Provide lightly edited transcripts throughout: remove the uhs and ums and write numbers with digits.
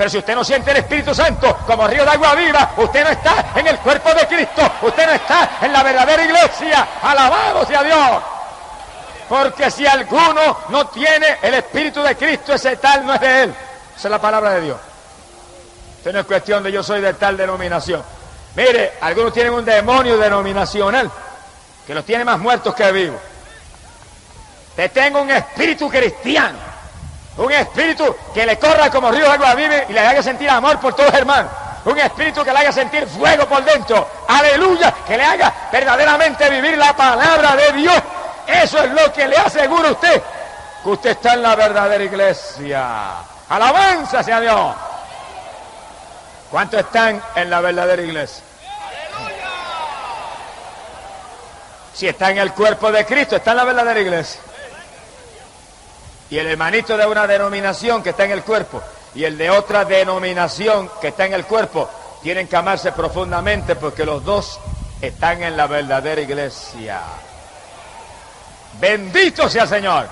Pero si usted no siente el Espíritu Santo como río de agua viva, usted no está en el cuerpo de Cristo, usted no está en la verdadera iglesia. ¡Alabado sea Dios! Porque si alguno no tiene el Espíritu de Cristo, ese tal no es de él. Esa es la palabra de Dios. Esto no es cuestión de yo soy de tal denominación. Mire, algunos tienen un demonio denominacional que los tiene más muertos que vivos. Te tengo un espíritu cristiano, un espíritu que le corra como río de agua viva y le haga sentir amor por todos los hermanos. Un espíritu que le haga sentir fuego por dentro. Aleluya, que le haga verdaderamente vivir la palabra de Dios. Eso es lo que le aseguro a usted, que usted está en la verdadera iglesia. Alabanza sea Dios. ¿Cuántos están en la verdadera iglesia? Si está en el cuerpo de Cristo, está en la verdadera iglesia. Y el hermanito de una denominación que está en el cuerpo y el de otra denominación que está en el cuerpo tienen que amarse profundamente, porque los dos están en la verdadera iglesia. Bendito sea el Señor.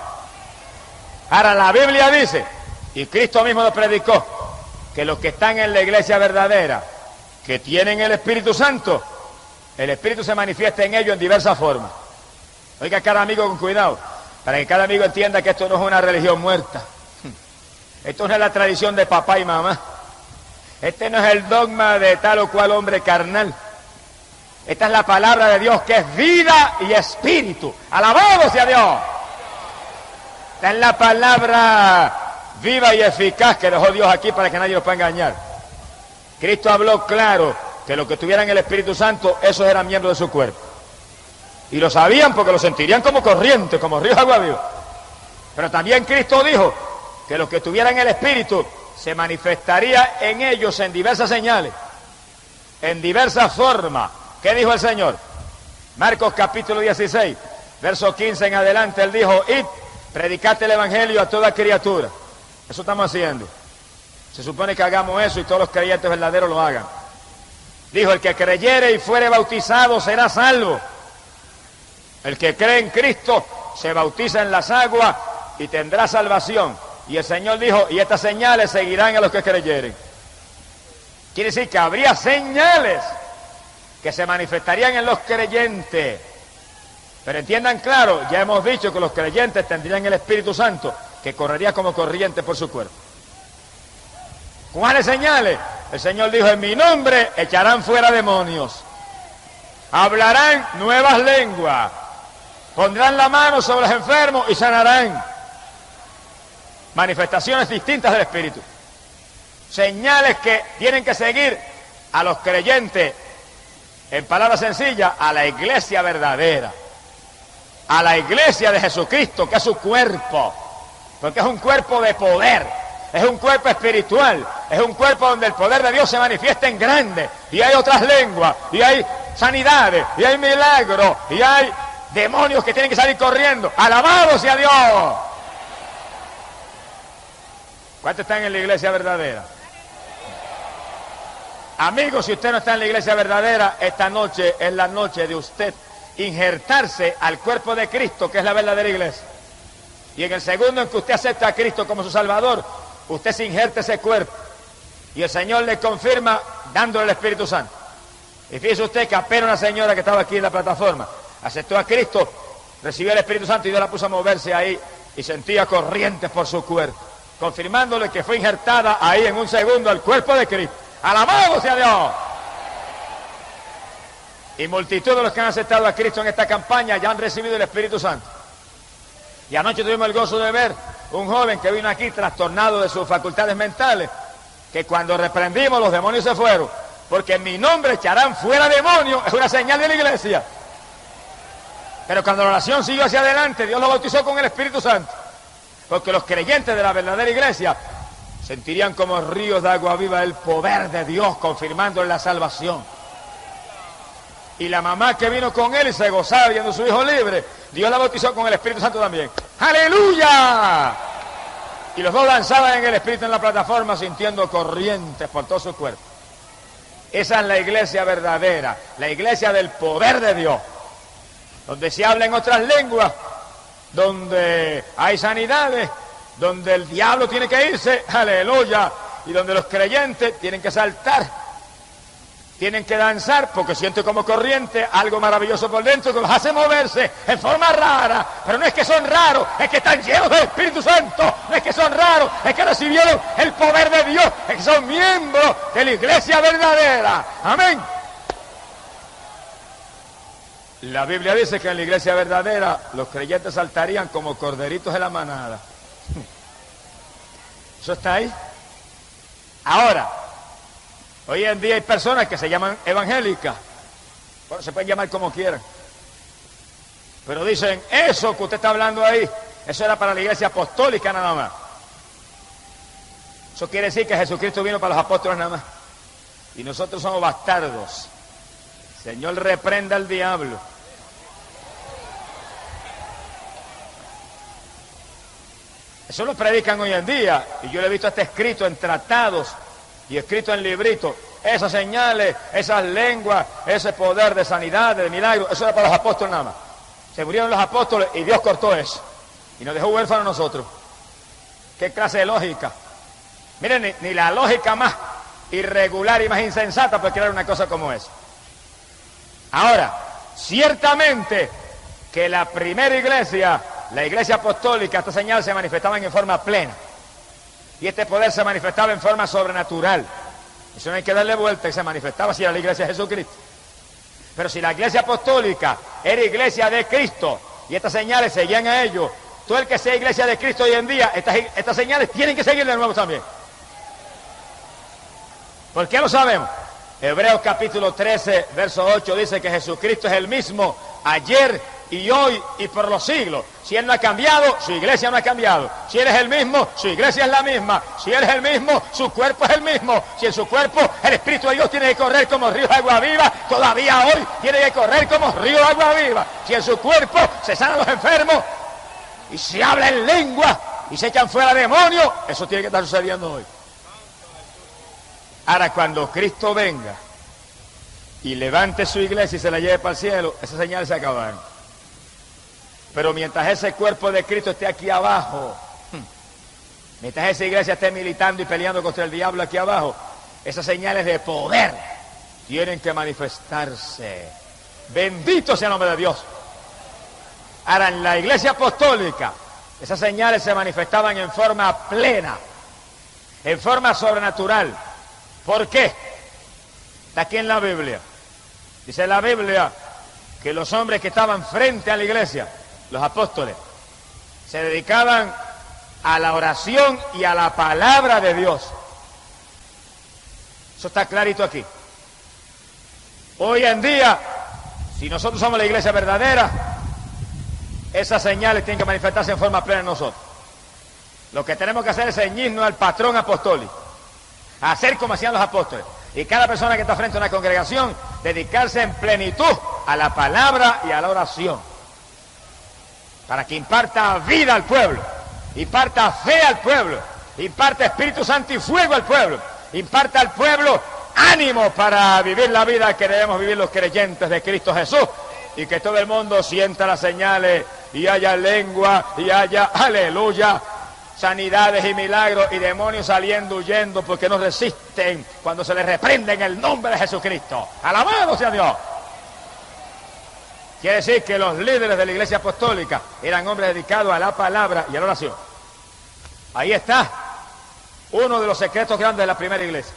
Ahora la Biblia dice, y Cristo mismo lo predicó, que los que están en la iglesia verdadera, que tienen el Espíritu Santo, el Espíritu se manifiesta en ellos en diversas formas. Oiga, cada amigo, con cuidado, para que cada amigo entienda que esto no es una religión muerta. Esto no es la tradición de papá y mamá. Este no es el dogma de tal o cual hombre carnal. Esta es la palabra de Dios, que es vida y espíritu. ¡Alabado sea Dios! Esta es la palabra viva y eficaz que dejó Dios aquí para que nadie los pueda engañar. Cristo habló claro que los que tuvieran el Espíritu Santo, esos eran miembros de su cuerpo. Y lo sabían porque lo sentirían como corriente, como ríos de agua viva. Pero también Cristo dijo que los que tuvieran el Espíritu se manifestaría en ellos en diversas señales, en diversas formas. ¿Qué dijo el Señor? Marcos capítulo 16, verso 15 en adelante, Él dijo, id, predicad el Evangelio a toda criatura. Eso estamos haciendo. Se supone que hagamos eso y todos los creyentes verdaderos lo hagan. Dijo, el que creyere y fuere bautizado será salvo. El que cree en Cristo se bautiza en las aguas y tendrá salvación. Y el Señor dijo, y estas señales seguirán a los que creyeren. Quiere decir que habría señales que se manifestarían en los creyentes. Pero entiendan claro, ya hemos dicho que los creyentes tendrían el Espíritu Santo, que correría como corriente por su cuerpo. ¿Cuáles señales? El Señor dijo, en mi nombre echarán fuera demonios, hablarán nuevas lenguas, pondrán la mano sobre los enfermos y sanarán. Manifestaciones distintas del Espíritu. Señales que tienen que seguir a los creyentes, en palabras sencillas, a la iglesia verdadera, a la iglesia de Jesucristo, que es su cuerpo, porque es un cuerpo de poder, es un cuerpo espiritual, es un cuerpo donde el poder de Dios se manifiesta en grande, y hay otras lenguas, y hay sanidades, y hay milagros, y hay demonios que tienen que salir corriendo. ¡Alabado sea Dios! ¿Cuántos están en la iglesia verdadera? Amigos, si usted no está en la iglesia verdadera, esta noche es la noche de usted injertarse al cuerpo de Cristo, que es la verdadera iglesia. Y en el segundo en que usted acepta a Cristo como su Salvador, usted se injerta ese cuerpo. Y el Señor le confirma dándole el Espíritu Santo. Y fíjese usted que apenas una señora que estaba aquí en la plataforma aceptó a Cristo, recibió el Espíritu Santo y Dios la puso a moverse ahí y sentía corrientes por su cuerpo, confirmándole que fue injertada ahí en un segundo al cuerpo de Cristo. ¡Alabado sea Dios! Y multitud de los que han aceptado a Cristo en esta campaña ya han recibido el Espíritu Santo. Y anoche tuvimos el gozo de ver un joven que vino aquí trastornado de sus facultades mentales, que cuando reprendimos los demonios se fueron, porque en mi nombre echarán fuera demonios, es una señal de la iglesia. Pero cuando la oración siguió hacia adelante, Dios lo bautizó con el Espíritu Santo, porque los creyentes de la verdadera iglesia sentirían como ríos de agua viva el poder de Dios, confirmando la salvación. Y la mamá que vino con él y se gozaba viendo a su hijo libre, Dios la bautizó con el Espíritu Santo también. ¡Aleluya! Y los dos danzaban en el Espíritu en la plataforma, sintiendo corrientes por todo su cuerpo. Esa es la iglesia verdadera, la iglesia del poder de Dios, donde se habla en otras lenguas, donde hay sanidades, donde el diablo tiene que irse, aleluya, y donde los creyentes tienen que saltar, tienen que danzar, porque sienten como corriente algo maravilloso por dentro que los hace moverse en forma rara. Pero no es que son raros, es que están llenos del Espíritu Santo. No es que son raros, es que recibieron el poder de Dios, es que son miembros de la iglesia verdadera. Amén. La Biblia dice que en la iglesia verdadera los creyentes saltarían como corderitos de la manada. ¿Eso está ahí? Ahora, hoy en día hay personas que se llaman evangélicas. Bueno, se pueden llamar como quieran. Pero dicen, eso que usted está hablando ahí, eso era para la iglesia apostólica nada más. Eso quiere decir que Jesucristo vino para los apóstoles nada más. Y nosotros somos bastardos. Señor, reprenda al diablo. Eso lo predican hoy en día. Y yo lo he visto hasta escrito en tratados y escrito en libritos. Esas señales, esas lenguas, ese poder de sanidad, de milagros, eso era para los apóstoles nada más. Se murieron los apóstoles y Dios cortó eso. Y nos dejó huérfanos a nosotros. ¿Qué clase de lógica? Miren, ni la lógica más irregular y más insensata puede crear una cosa como esa. Ahora, ciertamente que la primera iglesia, la iglesia apostólica, esta señal se manifestaban en forma plena. Y este poder se manifestaba en forma sobrenatural. Eso no hay que darle vuelta, y se manifestaba si era la iglesia de Jesucristo. Pero si la iglesia apostólica era iglesia de Cristo y estas señales seguían a ellos, todo el que sea iglesia de Cristo hoy en día, estas señales tienen que seguir de nuevo también. ¿Por qué lo sabemos? Hebreos capítulo 13, verso 8 dice que Jesucristo es el mismo ayer y hoy y por los siglos. Si Él no ha cambiado, su iglesia no ha cambiado. Si Él es el mismo, su iglesia es la misma. Si Él es el mismo, su cuerpo es el mismo. Si en su cuerpo el Espíritu de Dios tiene que correr como río de agua viva, todavía hoy tiene que correr como río de agua viva. Si en su cuerpo se sanan los enfermos y se habla en lengua y se echan fuera demonios, eso tiene que estar sucediendo hoy. Ahora, cuando Cristo venga y levante su iglesia y se la lleve para el cielo, esas señales se acabaron. Pero mientras ese cuerpo de Cristo esté aquí abajo, mientras esa iglesia esté militando y peleando contra el diablo aquí abajo, esas señales de poder tienen que manifestarse. Bendito sea el nombre de Dios. Ahora, en la iglesia apostólica, esas señales se manifestaban en forma plena, en forma sobrenatural. ¿Por qué? Está aquí en la Biblia. Dice la Biblia que los hombres que estaban frente a la iglesia, los apóstoles, se dedicaban a la oración y a la palabra de Dios. Eso está clarito aquí. Hoy en día, si nosotros somos la iglesia verdadera, esas señales tienen que manifestarse en forma plena en nosotros. Lo que tenemos que hacer es ceñirnos al patrón apostólico, hacer como hacían los apóstoles. Y cada persona que está frente a una congregación, dedicarse en plenitud a la palabra y a la oración, para que imparta vida al pueblo, imparta fe al pueblo, imparta Espíritu Santo y fuego al pueblo, imparta al pueblo ánimo para vivir la vida que debemos vivir los creyentes de Cristo Jesús, y que todo el mundo sienta las señales y haya lengua y haya, aleluya, sanidades y milagros y demonios saliendo, huyendo, porque no resisten cuando se les reprende en el nombre de Jesucristo. ¡Alabado sea Dios! Quiere decir que los líderes de la iglesia apostólica eran hombres dedicados a la palabra y a la oración. Ahí está uno de los secretos grandes de la primera iglesia,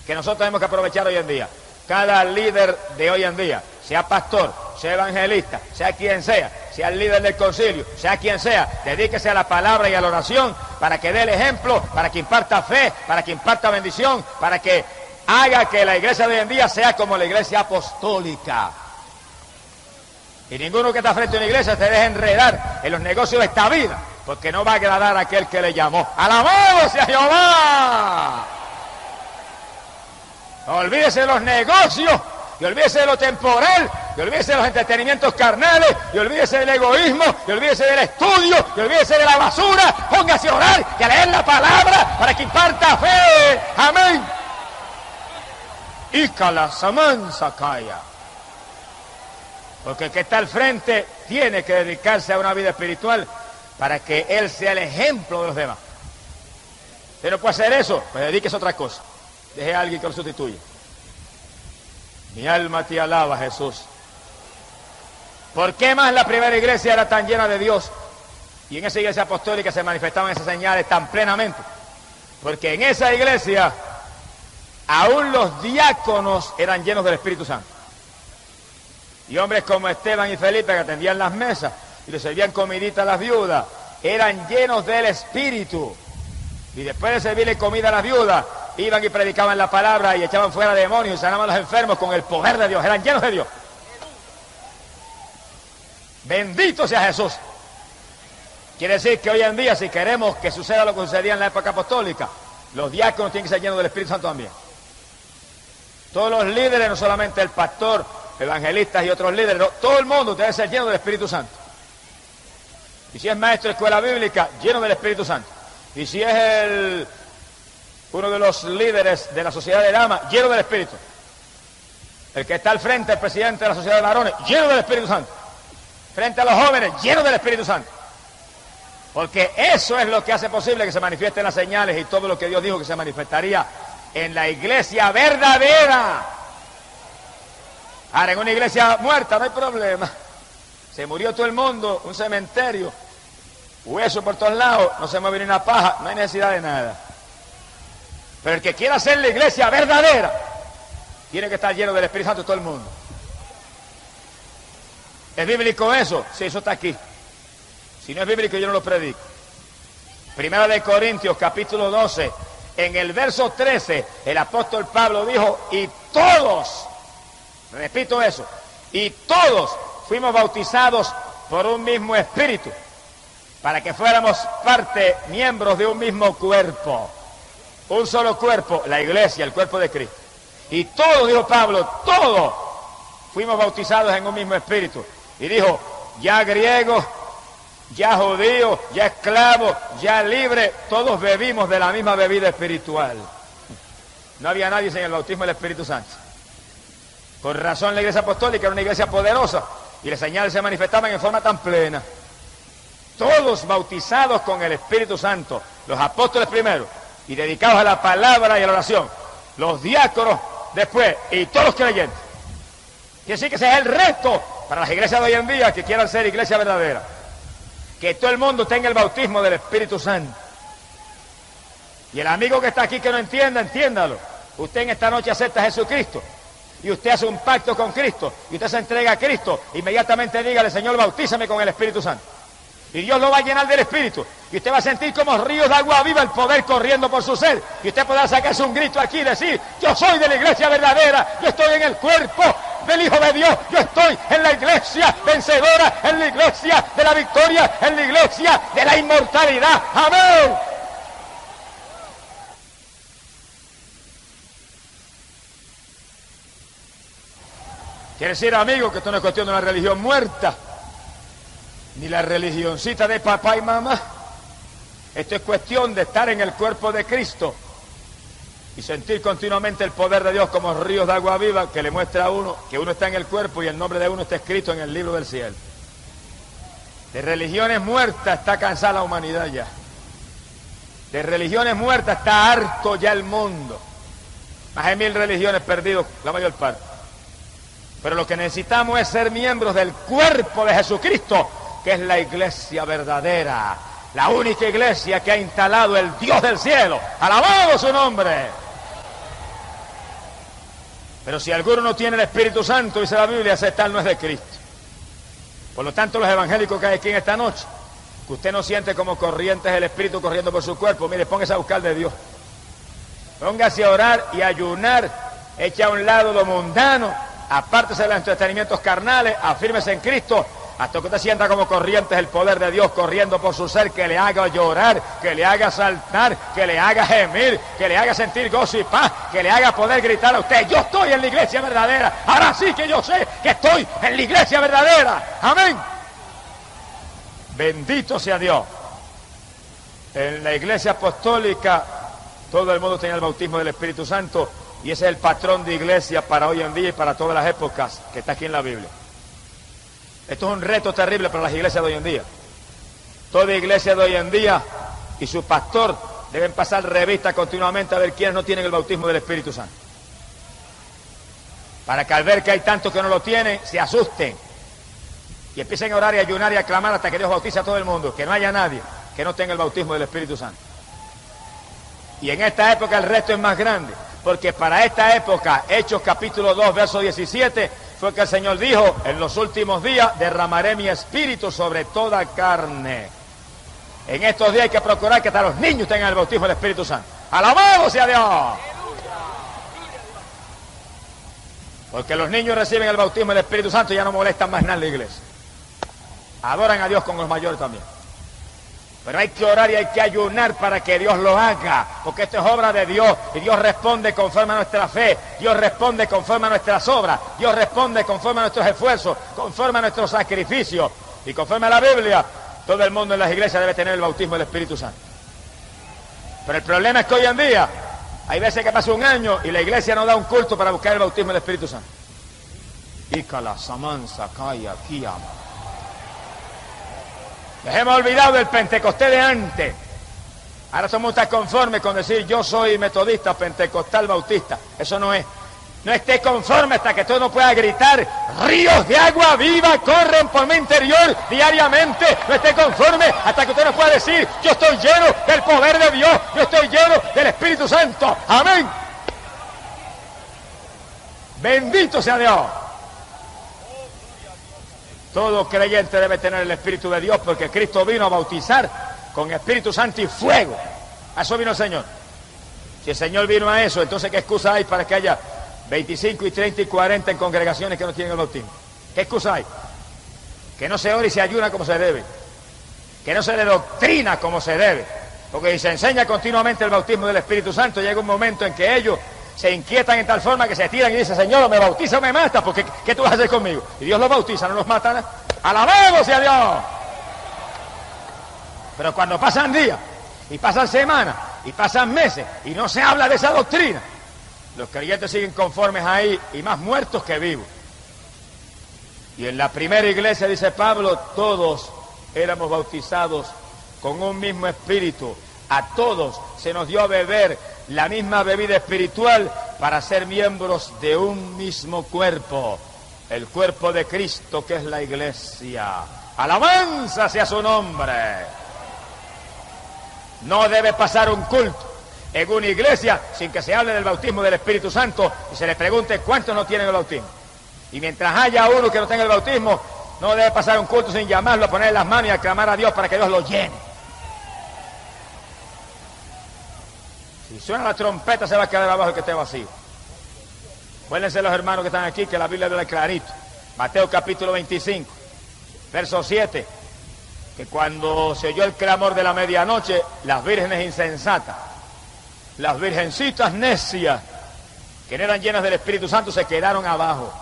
que nosotros tenemos que aprovechar hoy en día. Cada líder de hoy en día, sea pastor, sea evangelista, sea quien sea el líder del concilio, sea quien sea, dedíquese a la palabra y a la oración para que dé el ejemplo, para que imparta fe, para que imparta bendición, para que haga que la iglesia de hoy en día sea como la iglesia apostólica. Y ninguno que está frente a una iglesia se deje enredar en los negocios de esta vida, porque no va a agradar a aquel que le llamó. ¡Alabado sea Jehová! Olvídese de los negocios, y olvídese de lo temporal, y olvídese de los entretenimientos carnales, y olvídese del egoísmo, y olvídese del estudio, y olvídese de la basura. Póngase a orar y a leer la palabra para que imparta fe. Amén. Y calasamansa calla. Porque el que está al frente tiene que dedicarse a una vida espiritual para que él sea el ejemplo de los demás. Usted no puede hacer eso, pues dedíquese a otra cosa. Deje a alguien que lo sustituya. Mi alma te alaba, Jesús. ¿Por qué más la primera iglesia era tan llena de Dios? Y en esa iglesia apostólica se manifestaban esas señales tan plenamente. Porque en esa iglesia, aún los diáconos eran llenos del Espíritu Santo. Y hombres como Esteban y Felipe, que atendían las mesas y le servían comidita a las viudas, eran llenos del Espíritu. Y después de servirle comida a las viudas, iban y predicaban la palabra y echaban fuera demonios y sanaban a los enfermos con el poder de Dios. Eran llenos de Dios. Bendito sea Jesús. Quiere decir que hoy en día, si queremos que suceda lo que sucedía en la época apostólica, los diáconos tienen que ser llenos del Espíritu Santo también. Todos los líderes, no solamente el pastor, evangelistas y otros líderes, no, todo el mundo debe ser lleno del Espíritu Santo. Y si es maestro de escuela bíblica, lleno del Espíritu Santo. Y si es uno de los líderes de la sociedad de damas, lleno del Espíritu. El que está al frente, el presidente de la sociedad de varones, lleno del Espíritu Santo. Frente a los jóvenes, lleno del Espíritu Santo. Porque eso es lo que hace posible que se manifiesten las señales y todo lo que Dios dijo que se manifestaría en la iglesia verdadera. Ahora, en una iglesia muerta no hay problema. Se murió todo el mundo, un cementerio, hueso por todos lados, no se mueve ni una paja, no hay necesidad de nada. Pero el que quiera hacer la iglesia verdadera, tiene que estar lleno del Espíritu Santo todo el mundo. ¿Es bíblico eso? Sí, eso está aquí. Si no es bíblico, yo no lo predico. Primera de Corintios, capítulo 12, en el verso 13, el apóstol Pablo dijo, y todos, repito eso, y todos fuimos bautizados por un mismo espíritu, para que fuéramos parte, miembros de un mismo cuerpo. Un solo cuerpo, la iglesia, el cuerpo de Cristo. Y todos, dijo Pablo, todos fuimos bautizados en un mismo espíritu. Y dijo, ya griego, ya judío, ya esclavo, ya libre, todos bebimos de la misma bebida espiritual. No había nadie sin el bautismo del Espíritu Santo. Por razón la iglesia apostólica era una iglesia poderosa y las señales se manifestaban en forma tan plena. Todos bautizados con el Espíritu Santo, los apóstoles primero y dedicados a la palabra y a la oración, los diáconos después y todos los creyentes. Quiere decir que ese es el reto para las iglesias de hoy en día que quieran ser iglesia verdadera. Que todo el mundo tenga el bautismo del Espíritu Santo. Y el amigo que está aquí que no entienda, entiéndalo. Usted en esta noche acepta a Jesucristo y usted hace un pacto con Cristo y usted se entrega a Cristo, inmediatamente dígale, Señor, bautízame con el Espíritu Santo. Y Dios lo va a llenar del Espíritu. Y usted va a sentir como ríos de agua viva el poder corriendo por su ser. Y usted podrá sacarse un grito aquí y decir, yo soy de la iglesia verdadera, yo estoy en el cuerpo del Hijo de Dios, yo estoy en la iglesia vencedora, en la iglesia de la victoria, en la iglesia de la inmortalidad. ¡Amén! Quiere decir, amigo, que esto no es cuestión de una religión muerta, ni la religioncita de papá y mamá. Esto es cuestión de estar en el cuerpo de Cristo y sentir continuamente el poder de Dios como ríos de agua viva que le muestra a uno que uno está en el cuerpo y el nombre de uno está escrito en el libro del cielo. De religiones muertas está cansada la humanidad ya. De religiones muertas está harto ya el mundo. Más de 1000 religiones perdidas, la mayor parte. Pero lo que necesitamos es ser miembros del cuerpo de Jesucristo, que es la iglesia verdadera, la única iglesia que ha instalado el Dios del cielo. ¡Alabado su nombre! Pero si alguno no tiene el Espíritu Santo, dice la Biblia, ese tal no es de Cristo. Por lo tanto, los evangélicos que hay aquí en esta noche, que usted no siente como corrientes el Espíritu corriendo por su cuerpo, mire, póngase a buscar de Dios. Póngase a orar y a ayunar, eche a un lado lo mundano, apártese de los entretenimientos carnales, afírmese en Cristo, hasta que usted sienta como corrientes el poder de Dios corriendo por su ser, que le haga llorar, que le haga saltar, que le haga gemir, que le haga sentir gozo y paz, que le haga poder gritar a usted, yo estoy en la iglesia verdadera, ahora sí que yo sé que estoy en la iglesia verdadera. Amén. Bendito sea Dios. En la iglesia apostólica todo el mundo tenía el bautismo del Espíritu Santo y ese es el patrón de iglesia para hoy en día y para todas las épocas que está aquí en la Biblia. Esto es un reto terrible para las iglesias de hoy en día. Toda iglesia de hoy en día y su pastor deben pasar revista continuamente a ver quiénes no tienen el bautismo del Espíritu Santo. Para que al ver que hay tantos que no lo tienen, se asusten y empiecen a orar y a ayunar y a clamar hasta que Dios bautice a todo el mundo, que no haya nadie que no tenga el bautismo del Espíritu Santo. Y en esta época el resto es más grande, porque para esta época, Hechos capítulo 2, verso 17, fue que el Señor dijo: en los últimos días derramaré mi espíritu sobre toda carne. En estos días hay que procurar que hasta los niños tengan el bautismo del Espíritu Santo. ¡Alabado sea Dios! Porque los niños reciben el bautismo del Espíritu Santo y ya no molestan más nada en la iglesia. Adoran a Dios con los mayores también. Pero hay que orar y hay que ayunar para que Dios lo haga, porque esto es obra de Dios y Dios responde conforme a nuestra fe, Dios responde conforme a nuestras obras, Dios responde conforme a nuestros esfuerzos, conforme a nuestros sacrificios y conforme a la Biblia. Todo el mundo en las iglesias debe tener el bautismo del Espíritu Santo. Pero el problema es que hoy en día hay veces que pasa un año y la iglesia no da un culto para buscar el bautismo del Espíritu Santo. Ícala, Samansa, Kaya, Kiyama. Les hemos olvidado del Pentecostés de antes. Ahora somos tan conformes con decir: yo soy metodista, pentecostal, bautista. Eso no es. No esté conforme hasta que tú no puedas gritar: ríos de agua viva corren por mi interior diariamente. No esté conforme hasta que usted no pueda decir: yo estoy lleno del poder de Dios, yo estoy lleno del Espíritu Santo. Amén. Bendito sea Dios. Todo creyente debe tener el Espíritu de Dios, porque Cristo vino a bautizar con Espíritu Santo y fuego. A eso vino el Señor. Si el Señor vino a eso, entonces ¿qué excusa hay para que haya 25 y 30 y 40 en congregaciones que no tienen el bautismo? ¿Qué excusa hay? Que no se ora y se ayuna como se debe, que no se le doctrina como se debe, porque si se enseña continuamente el bautismo del Espíritu Santo, llega un momento en que ellos se inquietan en tal forma que se tiran y dicen: Señor, o me bautiza o me mata, porque ¿qué tú vas a hacer conmigo? Y Dios los bautiza, no los mata. ¡Alabado sea Dios! Pero cuando pasan días, y pasan semanas, y pasan meses, y no se habla de esa doctrina, los creyentes siguen conformes ahí, y más muertos que vivos. Y en la primera iglesia, dice Pablo, todos éramos bautizados con un mismo espíritu. A todos se nos dio a beber la misma bebida espiritual para ser miembros de un mismo cuerpo, el cuerpo de Cristo, que es la iglesia. ¡Alabanza sea su nombre! No debe pasar un culto en una iglesia sin que se hable del bautismo del Espíritu Santo y se le pregunte cuántos no tienen el bautismo. Y mientras haya uno que no tenga el bautismo, no debe pasar un culto sin llamarlo, a poner las manos y a clamar a Dios para que Dios lo llene. Si suena la trompeta, se va a quedar abajo el que esté vacío. Acuérdense los hermanos que están aquí que la Biblia habla clarito. Mateo capítulo 25, verso 7, que cuando se oyó el clamor de la medianoche, las vírgenes insensatas, las virgencitas necias, que no eran llenas del Espíritu Santo, se quedaron abajo.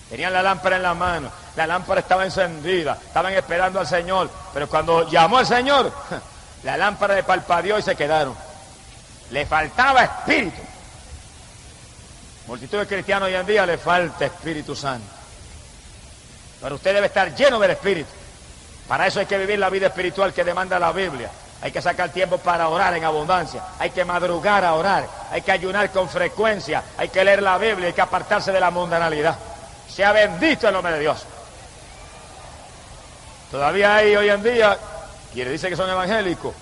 Tenían la lámpara en la mano, la lámpara estaba encendida, estaban esperando al Señor, pero cuando llamó al Señor, la lámpara le parpadeó y se quedaron. Le faltaba espíritu. Multitud de cristianos hoy en día le falta Espíritu Santo. Pero usted debe estar lleno del Espíritu. Para eso hay que vivir la vida espiritual que demanda la Biblia. Hay que sacar tiempo para orar en abundancia. Hay que madrugar a orar. Hay que ayunar con frecuencia. Hay que leer la Biblia. Hay que apartarse de la mundanalidad. Sea bendito el nombre de Dios. Todavía hay hoy en día quienes dicen que son evangélicos,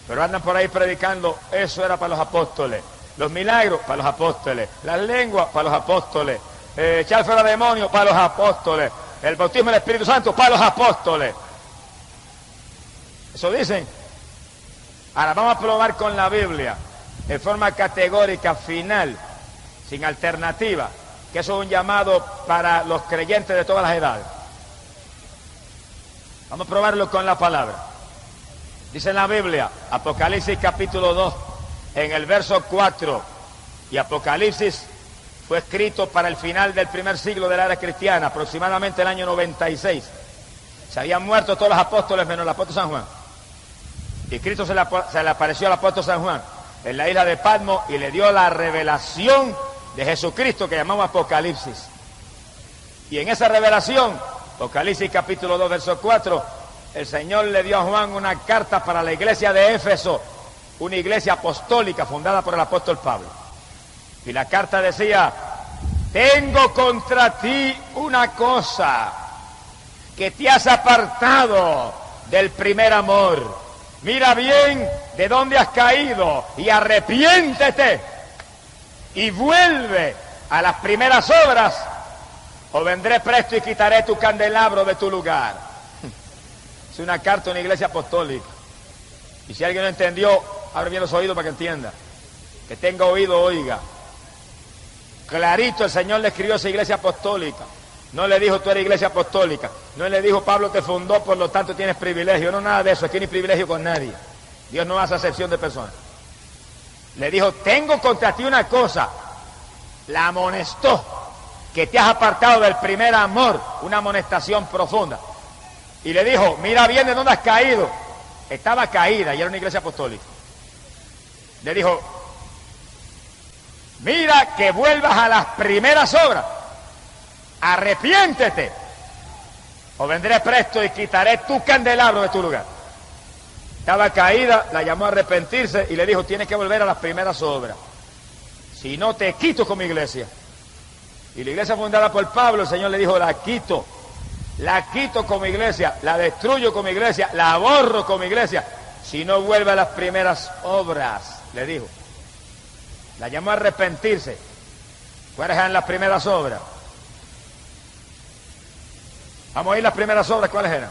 pero andan por ahí predicando: eso era para los apóstoles. Los milagros para los apóstoles. Las lenguas para los apóstoles. Echar fuera demonios para los apóstoles. El bautismo del Espíritu Santo para los apóstoles. Eso dicen. Ahora vamos a probar con la Biblia, en forma categórica, final, sin alternativa, que eso es un llamado para los creyentes de todas las edades. Vamos a probarlo con la palabra. Dice en la Biblia, Apocalipsis capítulo 2, en el verso 4, y Apocalipsis fue escrito para el final del primer siglo de la era cristiana, aproximadamente el año 96. Se habían muerto todos los apóstoles menos el apóstol San Juan. Y Cristo se le apareció al apóstol San Juan en la isla de Patmos y le dio la revelación de Jesucristo que llamamos Apocalipsis. Y en esa revelación, Apocalipsis capítulo 2, verso 4, el Señor le dio a Juan una carta para la iglesia de Éfeso, una iglesia apostólica fundada por el apóstol Pablo. Y la carta decía: tengo contra ti una cosa, que te has apartado del primer amor. Mira bien de dónde has caído y arrepiéntete y vuelve a las primeras obras, o vendré presto y quitaré tu candelabro de tu lugar. Es una carta a una iglesia apostólica. Y si alguien no entendió, abre bien los oídos para que entienda. Que tenga oído, oiga. Clarito el Señor le escribió a esa iglesia apostólica. No le dijo: tú eres iglesia apostólica. No le dijo: Pablo te fundó, por lo tanto tienes privilegio. No, nada de eso. Aquí no hay privilegio con nadie. Dios no hace acepción de personas. Le dijo: tengo contra ti una cosa. La amonestó, que te has apartado del primer amor. Una amonestación profunda. Y le dijo: mira bien de dónde has caído. Estaba caída y era una iglesia apostólica. Le dijo: mira que vuelvas a las primeras obras. Arrepiéntete, o vendré presto y quitaré tu candelabro de tu lugar. Estaba caída, la llamó a arrepentirse y le dijo: tienes que volver a las primeras obras. Si no, te quito con mi iglesia. Y la iglesia fundada por Pablo, el Señor le dijo: la quito con mi iglesia, la destruyo con mi iglesia, la borro con mi iglesia, si no vuelve a las primeras obras, le dijo. La llamó a arrepentirse. ¿Cuáles eran las primeras obras? Vamos a ir las primeras obras, ¿cuáles eran?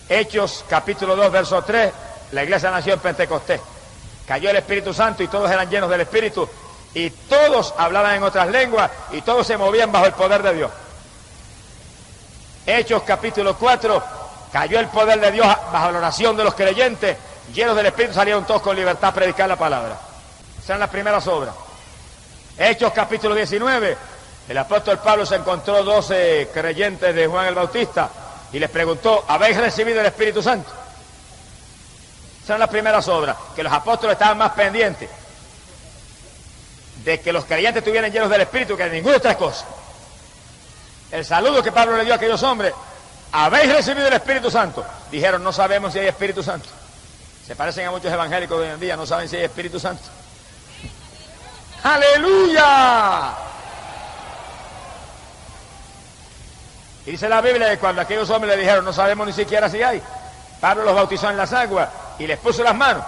Hechos capítulo 2, verso 3, la iglesia nació en Pentecostés. Cayó el Espíritu Santo y todos eran llenos del Espíritu y todos hablaban en otras lenguas y todos se movían bajo el poder de Dios. Hechos capítulo 4, cayó el poder de Dios bajo la oración de los creyentes, llenos del Espíritu salieron todos con libertad a predicar la palabra. Esas eran las primeras obras. Hechos capítulo 19, el apóstol Pablo se encontró 12 creyentes de Juan el Bautista y les preguntó: ¿habéis recibido el Espíritu Santo? Esas eran las primeras obras, que los apóstoles estaban más pendientes de que los creyentes estuvieran llenos del Espíritu que de ninguna otra cosa. El saludo que Pablo le dio a aquellos hombres: ¿habéis recibido el Espíritu Santo? Dijeron: no sabemos si hay Espíritu Santo. Se parecen a muchos evangélicos de hoy en día, no saben si hay Espíritu Santo. ¡Aleluya! Y dice la Biblia que cuando aquellos hombres le dijeron: no sabemos ni siquiera si hay, Pablo los bautizó en las aguas y les puso las manos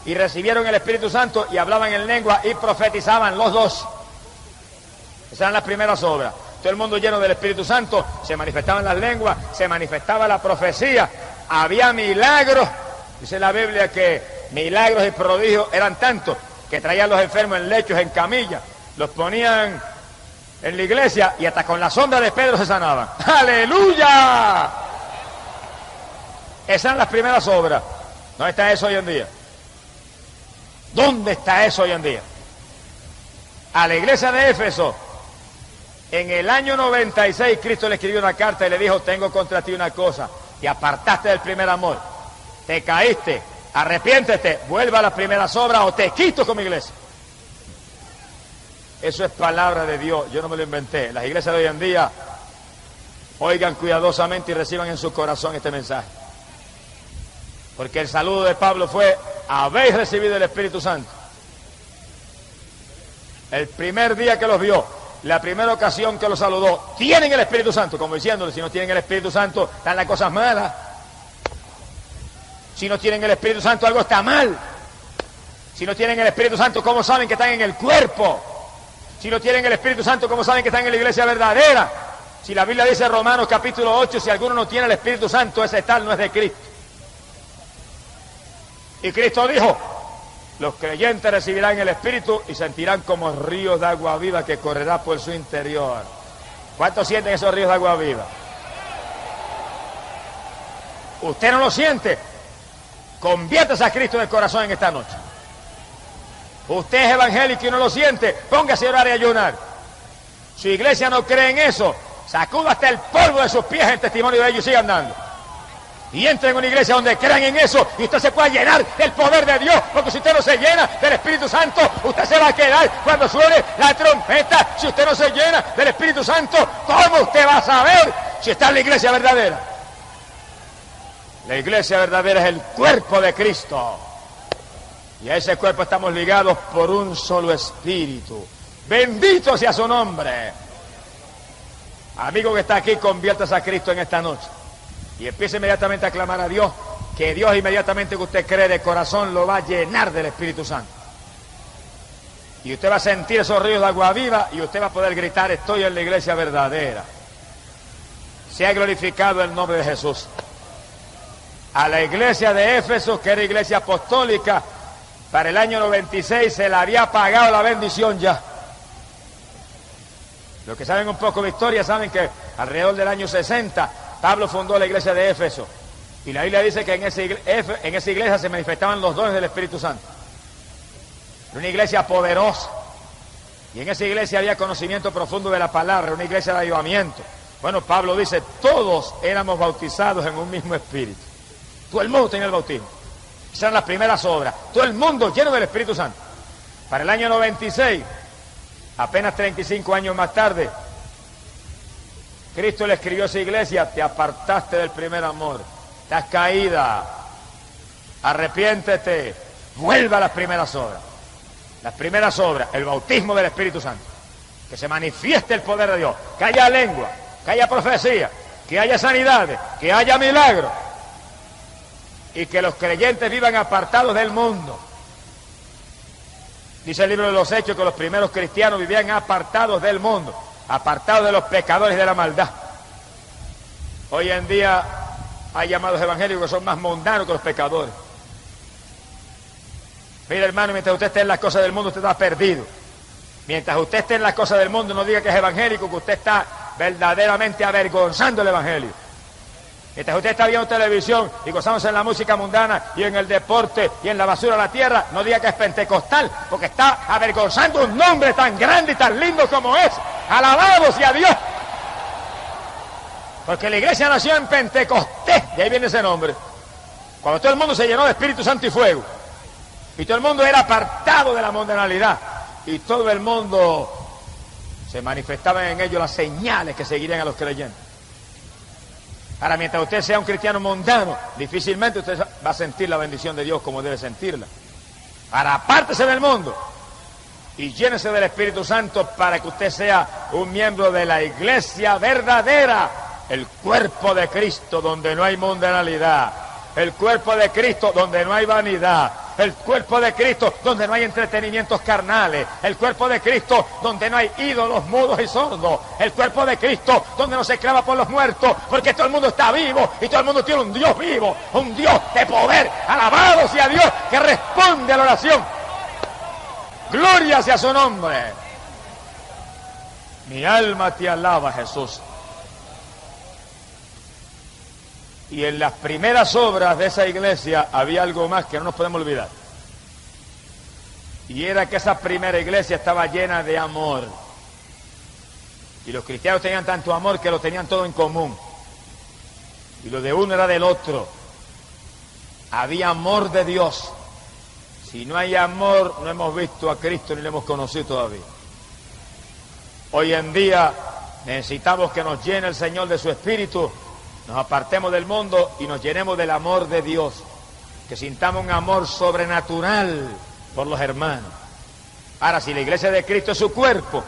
y recibieron el Espíritu Santo y hablaban en lengua y profetizaban los dos. Esas eran las primeras obras. Todo el mundo lleno del Espíritu Santo, se manifestaban las lenguas, se manifestaba la profecía, había milagros. Dice la Biblia que milagros y prodigios eran tantos que traían los enfermos en lechos, en camillas, los ponían en la iglesia y hasta con la sombra de Pedro se sanaban. ¡Aleluya! Esas eran las primeras obras. ¿Dónde está eso hoy en día? ¿Dónde está eso hoy en día? A la iglesia de Éfeso, en el año 96, Cristo le escribió una carta y le dijo: tengo contra ti una cosa, te apartaste del primer amor, te caíste, arrepiéntete, vuelva a las primeras obras o te quito con mi iglesia. Eso es palabra de Dios, yo no me lo inventé. Las iglesias de hoy en día, oigan cuidadosamente y reciban en su corazón este mensaje. Porque el saludo de Pablo fue: habéis recibido el Espíritu Santo. El primer día que los vio, la primera ocasión que los saludó, tienen el Espíritu Santo, como diciéndole: si no tienen el Espíritu Santo, están las cosas malas. Si no tienen el Espíritu Santo, algo está mal. Si no tienen el Espíritu Santo, ¿cómo saben que están en el cuerpo? Si no tienen el Espíritu Santo, ¿cómo saben que están en la iglesia verdadera? Si la Biblia dice en Romanos capítulo 8, si alguno no tiene el Espíritu Santo, ese tal no es de Cristo. Y Cristo dijo: los creyentes recibirán el Espíritu y sentirán como ríos de agua viva que correrá por su interior. ¿Cuántos sienten esos ríos de agua viva? ¿Usted no lo siente? Conviértase a Cristo en el corazón en esta noche. Usted es evangélico y no lo siente, póngase a orar y a ayunar. Su iglesia no cree en eso, sacuda hasta el polvo de sus pies en testimonio de ellos y siga andando. Y entre en una iglesia donde crean en eso y usted se pueda llenar del poder de Dios, porque si usted no se llena del Espíritu Santo, usted se va a quedar cuando suene la trompeta. Si usted no se llena del Espíritu Santo, ¿cómo usted va a saber si está en la iglesia verdadera? La iglesia verdadera es el cuerpo de Cristo. Y a ese cuerpo estamos ligados por un solo espíritu. Bendito sea su nombre. Amigo que está aquí, conviértase a Cristo en esta noche. Y empiece inmediatamente a clamar a Dios, que Dios inmediatamente que usted cree de corazón lo va a llenar del Espíritu Santo. Y usted va a sentir esos ríos de agua viva y usted va a poder gritar: estoy en la iglesia verdadera. Sea glorificado el nombre de Jesús. A la iglesia de Éfeso, que era iglesia apostólica, para el año 96 se le había pagado la bendición ya. Los que saben un poco de historia saben que alrededor del año 60 Pablo fundó la iglesia de Éfeso. Y la Biblia dice que en esa iglesia se manifestaban los dones del Espíritu Santo. Era una iglesia poderosa. Y en esa iglesia había conocimiento profundo de la palabra, una iglesia de avivamiento. Bueno, Pablo dice, todos éramos bautizados en un mismo espíritu. Todo el mundo tenía el bautismo. Esas eran las primeras obras. Todo el mundo lleno del Espíritu Santo. Para el año 96, apenas 35 años más tarde, Cristo le escribió a esa iglesia: te apartaste del primer amor, estás caída, arrepiéntete, vuelva a las primeras obras. Las primeras obras, el bautismo del Espíritu Santo, que se manifieste el poder de Dios, que haya lengua, que haya profecía, que haya sanidades, que haya milagros, y que los creyentes vivan apartados del mundo. Dice el libro de los Hechos que los primeros cristianos vivían apartados del mundo, apartados de los pecadores y de la maldad. Hoy en día hay llamados evangélicos que son más mundanos que los pecadores. Mira, hermano, mientras usted esté en las cosas del mundo, usted está perdido. Mientras usted esté en las cosas del mundo, no diga que es evangélico, que usted está verdaderamente avergonzando el evangelio. Mientras usted está viendo televisión y gozándose en la música mundana y en el deporte y en la basura de la tierra, no diga que es pentecostal, porque está avergonzando un nombre tan grande y tan lindo como es. ¡Alabado sea Dios! Porque la iglesia nació en Pentecostés, y ahí viene ese nombre. Cuando todo el mundo se llenó de Espíritu Santo y fuego, y todo el mundo era apartado de la mundanalidad, y todo el mundo se manifestaban en ellos las señales que seguirían a los creyentes. Ahora, mientras usted sea un cristiano mundano, difícilmente usted va a sentir la bendición de Dios como debe sentirla. Ahora, apártese del mundo y llénese del Espíritu Santo para que usted sea un miembro de la iglesia verdadera, el cuerpo de Cristo donde no hay mundanalidad, el cuerpo de Cristo donde no hay vanidad, el cuerpo de Cristo donde no hay entretenimientos carnales, el cuerpo de Cristo donde no hay ídolos mudos y sordos, el cuerpo de Cristo donde no se clama por los muertos, porque todo el mundo está vivo y todo el mundo tiene un Dios vivo, un Dios de poder. Alabado sea Dios que responde a la oración. Gloria sea su nombre. Mi alma te alaba, Jesús. Y en las primeras obras de esa iglesia había algo más que no nos podemos olvidar. Y era que esa primera iglesia estaba llena de amor. Y los cristianos tenían tanto amor que lo tenían todo en común. Y lo de uno era del otro. Había amor de Dios. Si no hay amor, no hemos visto a Cristo ni lo hemos conocido todavía. Hoy en día necesitamos que nos llene el Señor de su Espíritu, nos apartemos del mundo y nos llenemos del amor de Dios, que sintamos un amor sobrenatural por los hermanos. Ahora, si la iglesia de Cristo es su cuerpo,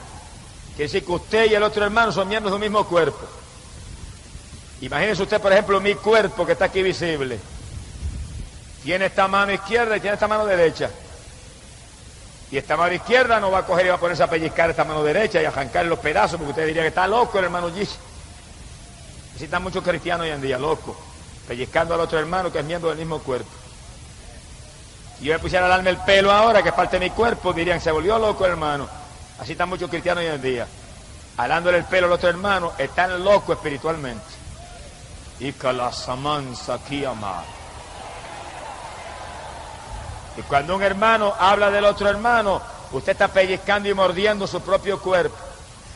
quiere decir que usted y el otro hermano son miembros de un mismo cuerpo. Imagínese usted, por ejemplo, mi cuerpo que está aquí visible. Tiene esta mano izquierda y tiene esta mano derecha. Y esta mano izquierda no va a coger y va a ponerse a pellizcar esta mano derecha y a arrancar los pedazos, porque usted diría que está loco el hermano Gis. Necesitan muchos cristianos hoy en día, locos, pellizcando al otro hermano que es miembro del mismo cuerpo. Si yo me pusiera a darme el pelo ahora, que es parte de mi cuerpo, dirían, se volvió loco el hermano. Así están muchos cristianos hoy en día. Alándole el pelo al otro hermano, están locos espiritualmente. Y que la samanza aquí amar. Y cuando un hermano habla del otro hermano, usted está pellizcando y mordiendo su propio cuerpo.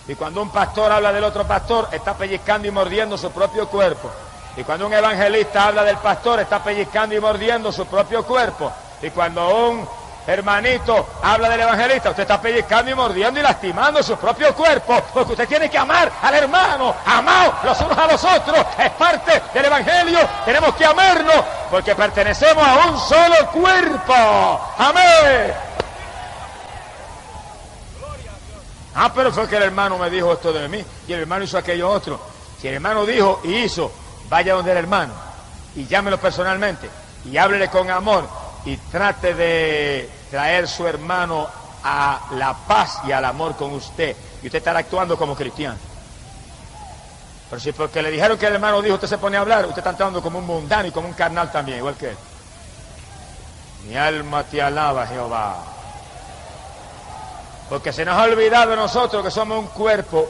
Y cuando un pastor habla del otro pastor, está pellizcando y mordiendo su propio cuerpo. Y cuando un evangelista habla del pastor, está pellizcando y mordiendo su propio cuerpo. Y cuando un hermanito, habla del evangelista, usted está pellizcando y mordiendo y lastimando su propio cuerpo, porque usted tiene que amar al hermano, amaos los unos a los otros, es parte del evangelio, tenemos que amarnos, porque pertenecemos a un solo cuerpo, amén. Ah, pero fue que el hermano me dijo esto de mí, y el hermano hizo aquello otro. Si el hermano dijo y hizo, vaya donde el hermano, y llámelo personalmente, y háblele con amor, y trate de traer su hermano a la paz y al amor con usted, y usted estará actuando como cristiano. Pero si porque le dijeron que el hermano dijo, usted se pone a hablar, usted está actuando como un mundano y como un carnal también, igual que él. Mi alma te alaba, Jehová. Porque se nos ha olvidado de nosotros que somos un cuerpo,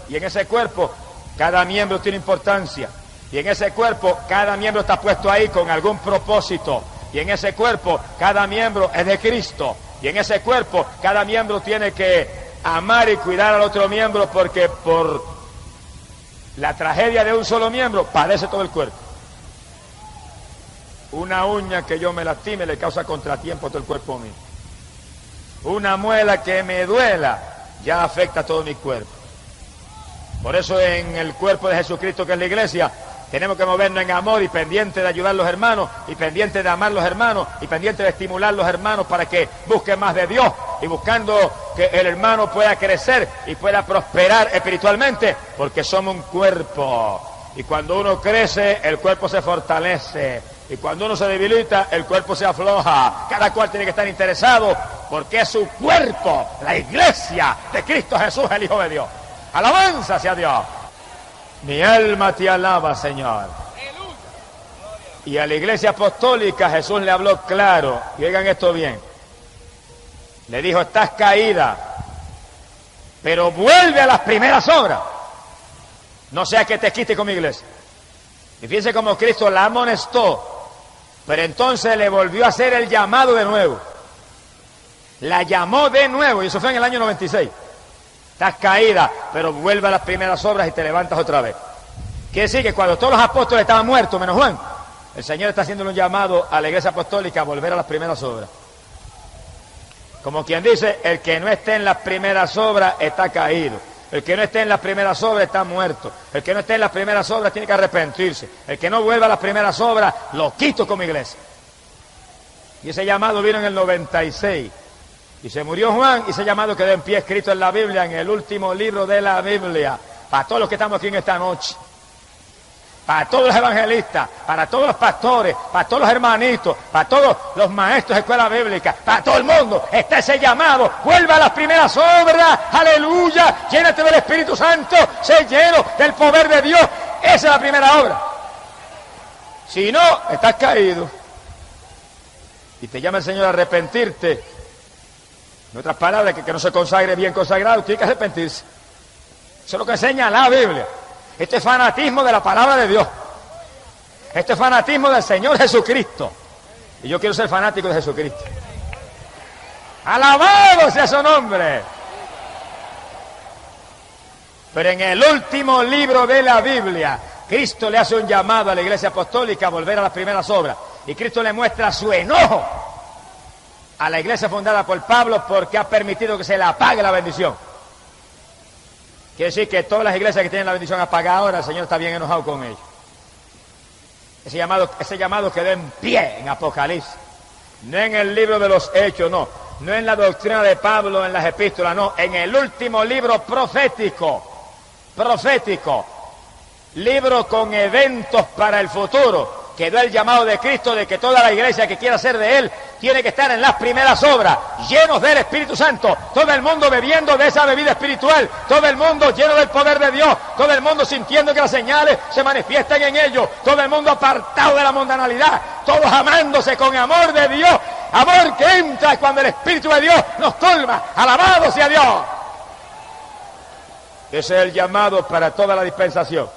y en ese cuerpo cada miembro tiene importancia. Y en ese cuerpo, cada miembro está puesto ahí con algún propósito. Y en ese cuerpo, cada miembro es de Cristo. Y en ese cuerpo, cada miembro tiene que amar y cuidar al otro miembro, porque por la tragedia de un solo miembro, padece todo el cuerpo. Una uña que yo me lastime le causa contratiempo a todo el cuerpo mío. Una muela que me duela ya afecta a todo mi cuerpo. Por eso en el cuerpo de Jesucristo, que es la iglesia, tenemos que movernos en amor y pendiente de ayudar a los hermanos, y pendiente de amar a los hermanos, y pendiente de estimular a los hermanos para que busquen más de Dios, y buscando que el hermano pueda crecer y pueda prosperar espiritualmente, porque somos un cuerpo. Y cuando uno crece, el cuerpo se fortalece. Y cuando uno se debilita, el cuerpo se afloja. Cada cual tiene que estar interesado, porque es su cuerpo, la iglesia de Cristo Jesús, el Hijo de Dios. Alabanza sea Dios. Mi alma te alaba, Señor. Y a la iglesia apostólica Jesús le habló claro, y oigan esto bien. Le dijo, estás caída, pero vuelve a las primeras obras. No sea que te quite con mi iglesia. Y fíjense cómo Cristo la amonestó, pero entonces le volvió a hacer el llamado de nuevo. La llamó de nuevo, y eso fue en el año 96. Estás caída, pero vuelve a las primeras obras y te levantas otra vez. Quiere decir que cuando todos los apóstoles estaban muertos, menos Juan, el Señor está haciendo un llamado a la iglesia apostólica a volver a las primeras obras. Como quien dice, el que no esté en las primeras obras está caído. El que no esté en las primeras obras está muerto. El que no esté en las primeras obras tiene que arrepentirse. El que no vuelva a las primeras obras, lo quito como iglesia. Y ese llamado vino en el 96. Y se murió Juan, y ese llamado quedó en pie, escrito en la Biblia, en el último libro de la Biblia. Para todos los que estamos aquí en esta noche. Para todos los evangelistas, para todos los pastores, para todos los hermanitos, para todos los maestros de escuela bíblica, para todo el mundo, está ese llamado. Vuelva a las primeras obras, aleluya, llénate del Espíritu Santo, sé lleno del poder de Dios. Esa es la primera obra. Si no, estás caído. Y te llama el Señor a arrepentirte. En otras palabras, que no se consagre bien consagrado, tiene que arrepentirse. Eso es lo que enseña la Biblia. Este es fanatismo de la palabra de Dios. Este es fanatismo del Señor Jesucristo. Y yo quiero ser fanático de Jesucristo. ¡Alabado sea su nombre! Pero en el último libro de la Biblia, Cristo le hace un llamado a la iglesia apostólica a volver a las primeras obras. Y Cristo le muestra su enojo a la iglesia fundada por Pablo porque ha permitido que se le apague la bendición. Quiere decir que todas las iglesias que tienen la bendición apagada ahora, el Señor está bien enojado con ellos. Ese llamado quedó en pie en Apocalipsis. No en el libro de los Hechos, no. No en la doctrina de Pablo, en las epístolas, no. En el último libro profético. Libro con eventos para el futuro. Quedó el llamado de Cristo de que toda la iglesia que quiera ser de Él tiene que estar en las primeras obras, llenos del Espíritu Santo, todo el mundo bebiendo de esa bebida espiritual, todo el mundo lleno del poder de Dios, todo el mundo sintiendo que las señales se manifiestan en ellos, todo el mundo apartado de la mundanalidad, todos amándose con amor de Dios, amor que entra cuando el Espíritu de Dios nos colma. ¡Alabado sea Dios! Ese es el llamado para toda la dispensación.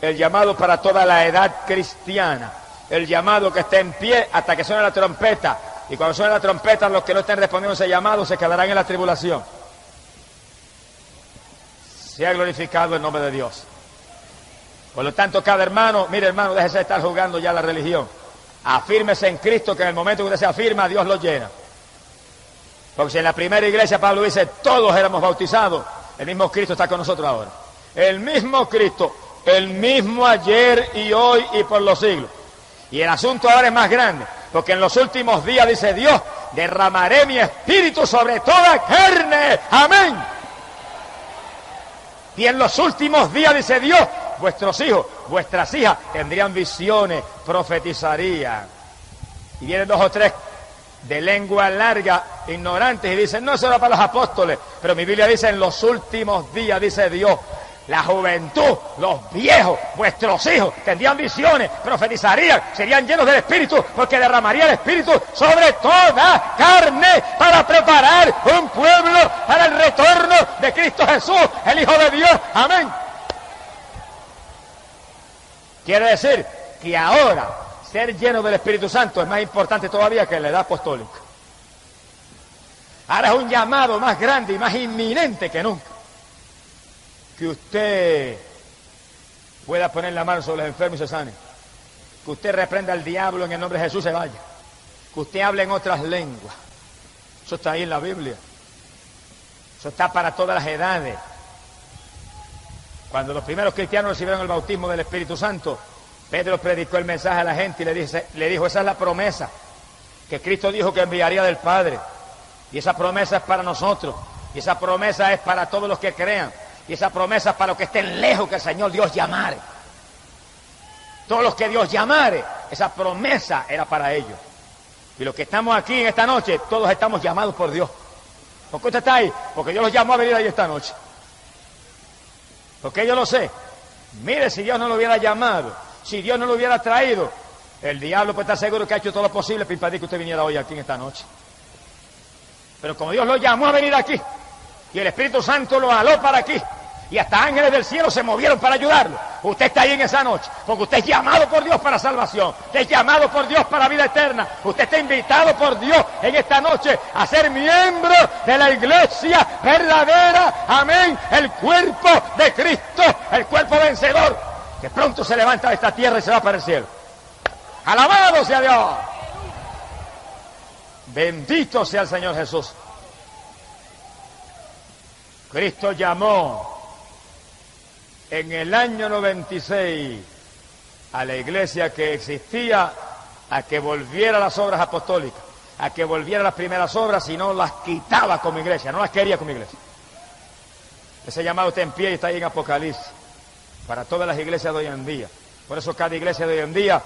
El llamado para toda la edad cristiana, el llamado que esté en pie hasta que suene la trompeta, y cuando suene la trompeta los que no estén respondiendo a ese llamado se quedarán en la tribulación. Sea glorificado el nombre de Dios. Por lo tanto, cada hermano, mire hermano, déjese de estar jugando ya la religión, Afírmese en Cristo, que en el momento que usted se afirma, Dios lo llena. Porque si en la primera iglesia Pablo dice, todos éramos bautizados, el mismo Cristo está con nosotros ahora. El mismo Cristo, el mismo ayer y hoy y por los siglos. Y el asunto ahora es más grande, porque en los últimos días, dice Dios, derramaré mi espíritu sobre toda carne. Amén. Y en los últimos días, dice Dios, vuestros hijos, vuestras hijas tendrían visiones, profetizarían. Y vienen 2 o 3 de lengua larga, ignorantes, y dicen, no, eso era para los apóstoles. Pero mi Biblia dice, en los últimos días, dice Dios, la juventud, los viejos, vuestros hijos, tendrían visiones, profetizarían, serían llenos del Espíritu, porque derramaría el Espíritu sobre toda carne para preparar un pueblo para el retorno de Cristo Jesús, el Hijo de Dios. Amén. Quiere decir que ahora ser lleno del Espíritu Santo es más importante todavía que en la edad apostólica. Ahora es un llamado más grande y más inminente que nunca. Que usted pueda poner la mano sobre los enfermos y se sane. Que usted reprenda al diablo en el nombre de Jesús y se vaya. Que usted hable en otras lenguas. Eso está ahí en la Biblia. Eso está para todas las edades. Cuando los primeros cristianos recibieron el bautismo del Espíritu Santo, Pedro predicó el mensaje a la gente y le dijo, esa es la promesa que Cristo dijo que enviaría del Padre. Y esa promesa es para nosotros. Y esa promesa es para todos los que crean. Y esa promesa es para los que estén lejos, que el Señor Dios llamare. Todos los que Dios llamare, esa promesa era para ellos. Y los que estamos aquí en esta noche, todos estamos llamados por Dios. ¿Por qué usted está ahí? Porque Dios los llamó a venir ahí esta noche. Porque yo lo sé. Mire, si Dios no lo hubiera llamado, si Dios no lo hubiera traído, el diablo puede estar seguro que ha hecho todo lo posible para impedir que usted viniera hoy aquí en esta noche. Pero como Dios lo llamó a venir aquí, y el Espíritu Santo lo aló para aquí, y hasta ángeles del cielo se movieron para ayudarlo, usted está ahí en esa noche, porque usted es llamado por Dios para salvación, usted es llamado por Dios para vida eterna, usted está invitado por Dios en esta noche a ser miembro de la iglesia verdadera, amén, el cuerpo de Cristo, el cuerpo vencedor, que pronto se levanta de esta tierra y se va para el cielo. ¡Alabado sea Dios! Bendito sea el Señor Jesús. Cristo llamó en el año 96 a la iglesia que existía a que volviera a las obras apostólicas, a que volviera a las primeras obras, y no las quitaba como iglesia, no las quería como iglesia. Ese llamado está en pie y está ahí en Apocalipsis, para todas las iglesias de hoy en día. Por eso cada iglesia de hoy en día,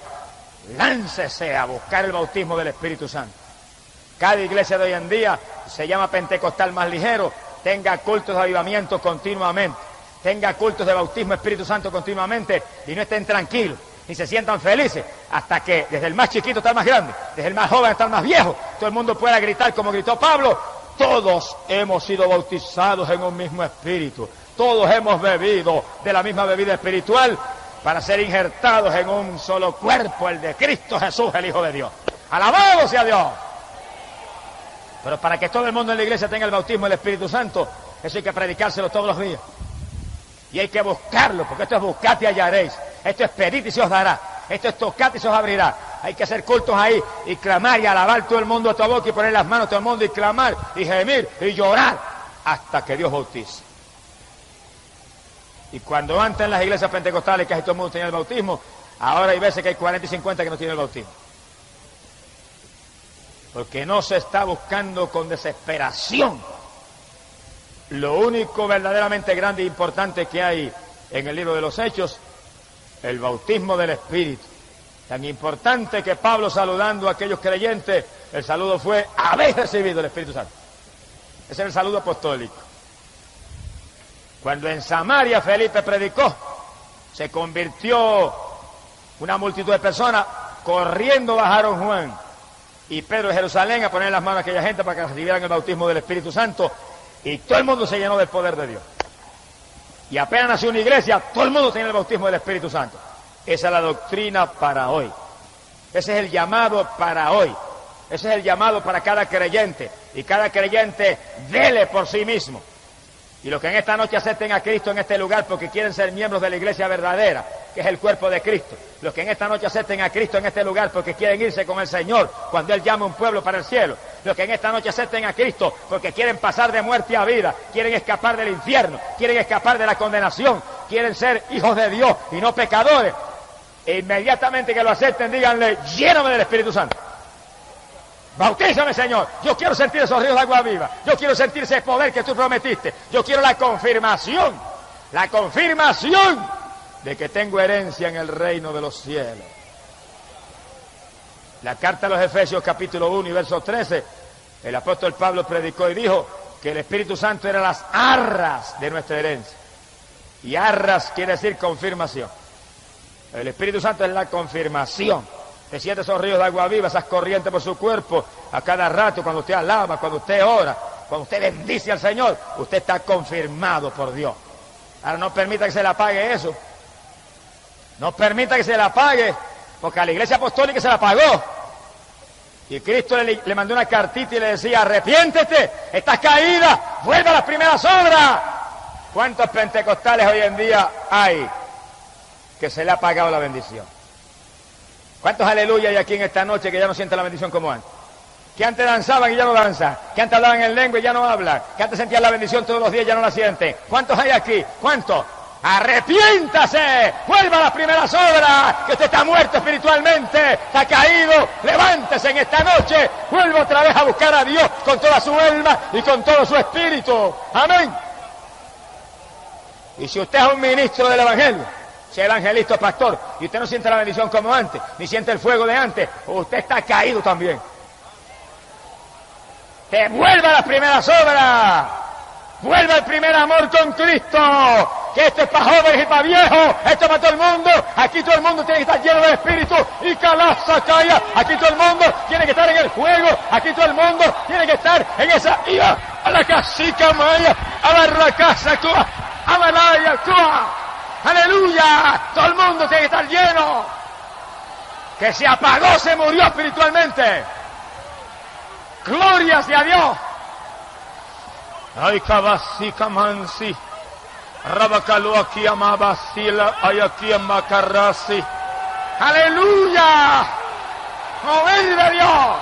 láncese a buscar el bautismo del Espíritu Santo. Cada iglesia de hoy en día se llama pentecostal más ligero, tenga cultos de avivamiento continuamente, tenga cultos de bautismo Espíritu Santo continuamente, y no estén tranquilos, ni se sientan felices, hasta que desde el más chiquito hasta el más grande, desde el más joven hasta el más viejo, todo el mundo pueda gritar como gritó Pablo, todos hemos sido bautizados en un mismo espíritu, todos hemos bebido de la misma bebida espiritual, para ser injertados en un solo cuerpo, el de Cristo Jesús, el Hijo de Dios. ¡Alabado sea Dios! Pero para que todo el mundo en la iglesia tenga el bautismo del Espíritu Santo, eso hay que predicárselo todos los días. Y hay que buscarlo, porque esto es buscad y hallaréis. Esto es pedid y se os dará. Esto es tocad y se os abrirá. Hay que hacer cultos ahí y clamar y alabar todo el mundo a tu boca y poner las manos a todo el mundo y clamar y gemir y llorar hasta que Dios bautice. Y cuando antes en las iglesias pentecostales casi todo el mundo tenía el bautismo, ahora hay veces que hay 40 y 50 que no tienen el bautismo. Porque no se está buscando con desesperación lo único verdaderamente grande e importante que hay en el libro de los Hechos, el bautismo del Espíritu. Tan importante que Pablo, saludando a aquellos creyentes, el saludo fue: habéis recibido el Espíritu Santo. Ese es el saludo apostólico. Cuando en Samaria Felipe predicó, se convirtió una multitud de personas, corriendo bajaron Juan y Pedro de Jerusalén a poner las manos a aquella gente para que recibieran el bautismo del Espíritu Santo, y todo el mundo se llenó del poder de Dios. Y apenas nació una iglesia, todo el mundo tiene el bautismo del Espíritu Santo. Esa es la doctrina para hoy. Ese es el llamado para hoy. Ese es el llamado para cada creyente. Y cada creyente vele por sí mismo. Y los que en esta noche acepten a Cristo en este lugar porque quieren ser miembros de la iglesia verdadera, que es el cuerpo de Cristo. Los que en esta noche acepten a Cristo en este lugar porque quieren irse con el Señor cuando Él llame a un pueblo para el cielo. Los que en esta noche acepten a Cristo porque quieren pasar de muerte a vida, quieren escapar del infierno, quieren escapar de la condenación, quieren ser hijos de Dios y no pecadores. E inmediatamente que lo acepten, díganle: lléname del Espíritu Santo. Bautízame, Señor. Yo quiero sentir esos ríos de agua viva. Yo quiero sentir ese poder que tú prometiste. Yo quiero la confirmación de que tengo herencia en el reino de los cielos. La carta a los Efesios capítulo 1 y verso 13, el apóstol Pablo predicó y dijo que el Espíritu Santo era las arras de nuestra herencia. Y arras quiere decir confirmación. El Espíritu Santo es la confirmación. Te siente esos ríos de agua viva, esas corrientes por su cuerpo, a cada rato, cuando usted alaba, cuando usted ora, cuando usted bendice al Señor, usted está confirmado por Dios. Ahora no permita que se le apague eso. No permita que se le apague, porque a la iglesia apostólica se la apagó. Y Cristo le mandó una cartita y le decía: arrepiéntete, estás caída, vuelve a las primeras obras. ¿Cuántos pentecostales hoy en día hay que se le ha apagado la bendición? ¿Cuántos aleluya hay aquí en esta noche que ya no sienten la bendición como antes? Que antes danzaban y ya no danzan, que antes hablaban en lengua y ya no hablan, que antes sentían la bendición todos los días y ya no la sienten. ¿Cuántos hay aquí? ¿Cuántos? ¡Arrepiéntase! ¡Vuelva a las primeras obras! Que usted está muerto espiritualmente, está caído. ¡Levántese en esta noche! ¡Vuelva otra vez a buscar a Dios con toda su alma y con todo su espíritu! ¡Amén! Y si usted es un ministro del Evangelio, sea evangelista o pastor, y usted no siente la bendición como antes, ni siente el fuego de antes, usted está caído también. Que vuelva a las primeras obras, vuelva al primer amor con Cristo, que esto es para jóvenes y para viejos, esto es para todo el mundo. Aquí todo el mundo tiene que estar lleno del Espíritu y calaza calla. Aquí todo el mundo tiene que estar en el fuego, aquí todo el mundo tiene que estar en esa ira, a la casica maya, a la racasa cua, a la laya cua. ¡Aleluya! Todo el mundo tiene que estar lleno. Que se apagó, se murió espiritualmente. ¡Gloria sea a Dios! Ay, cabasi, camansi. Rabacalo aquí amabasila, ay aquí amacarrasi. ¡Aleluya! ¡Mover de Dios!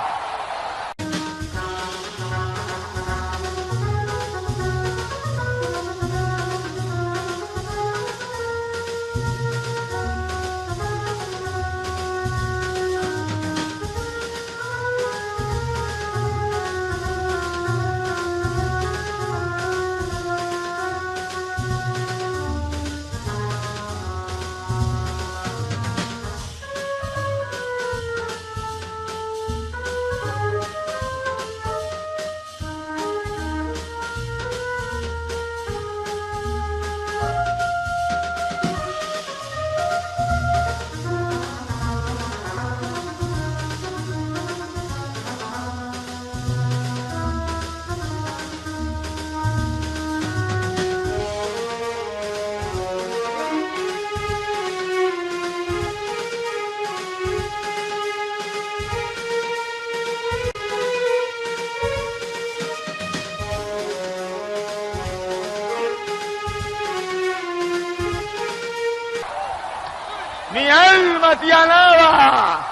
Mi alma te alaba.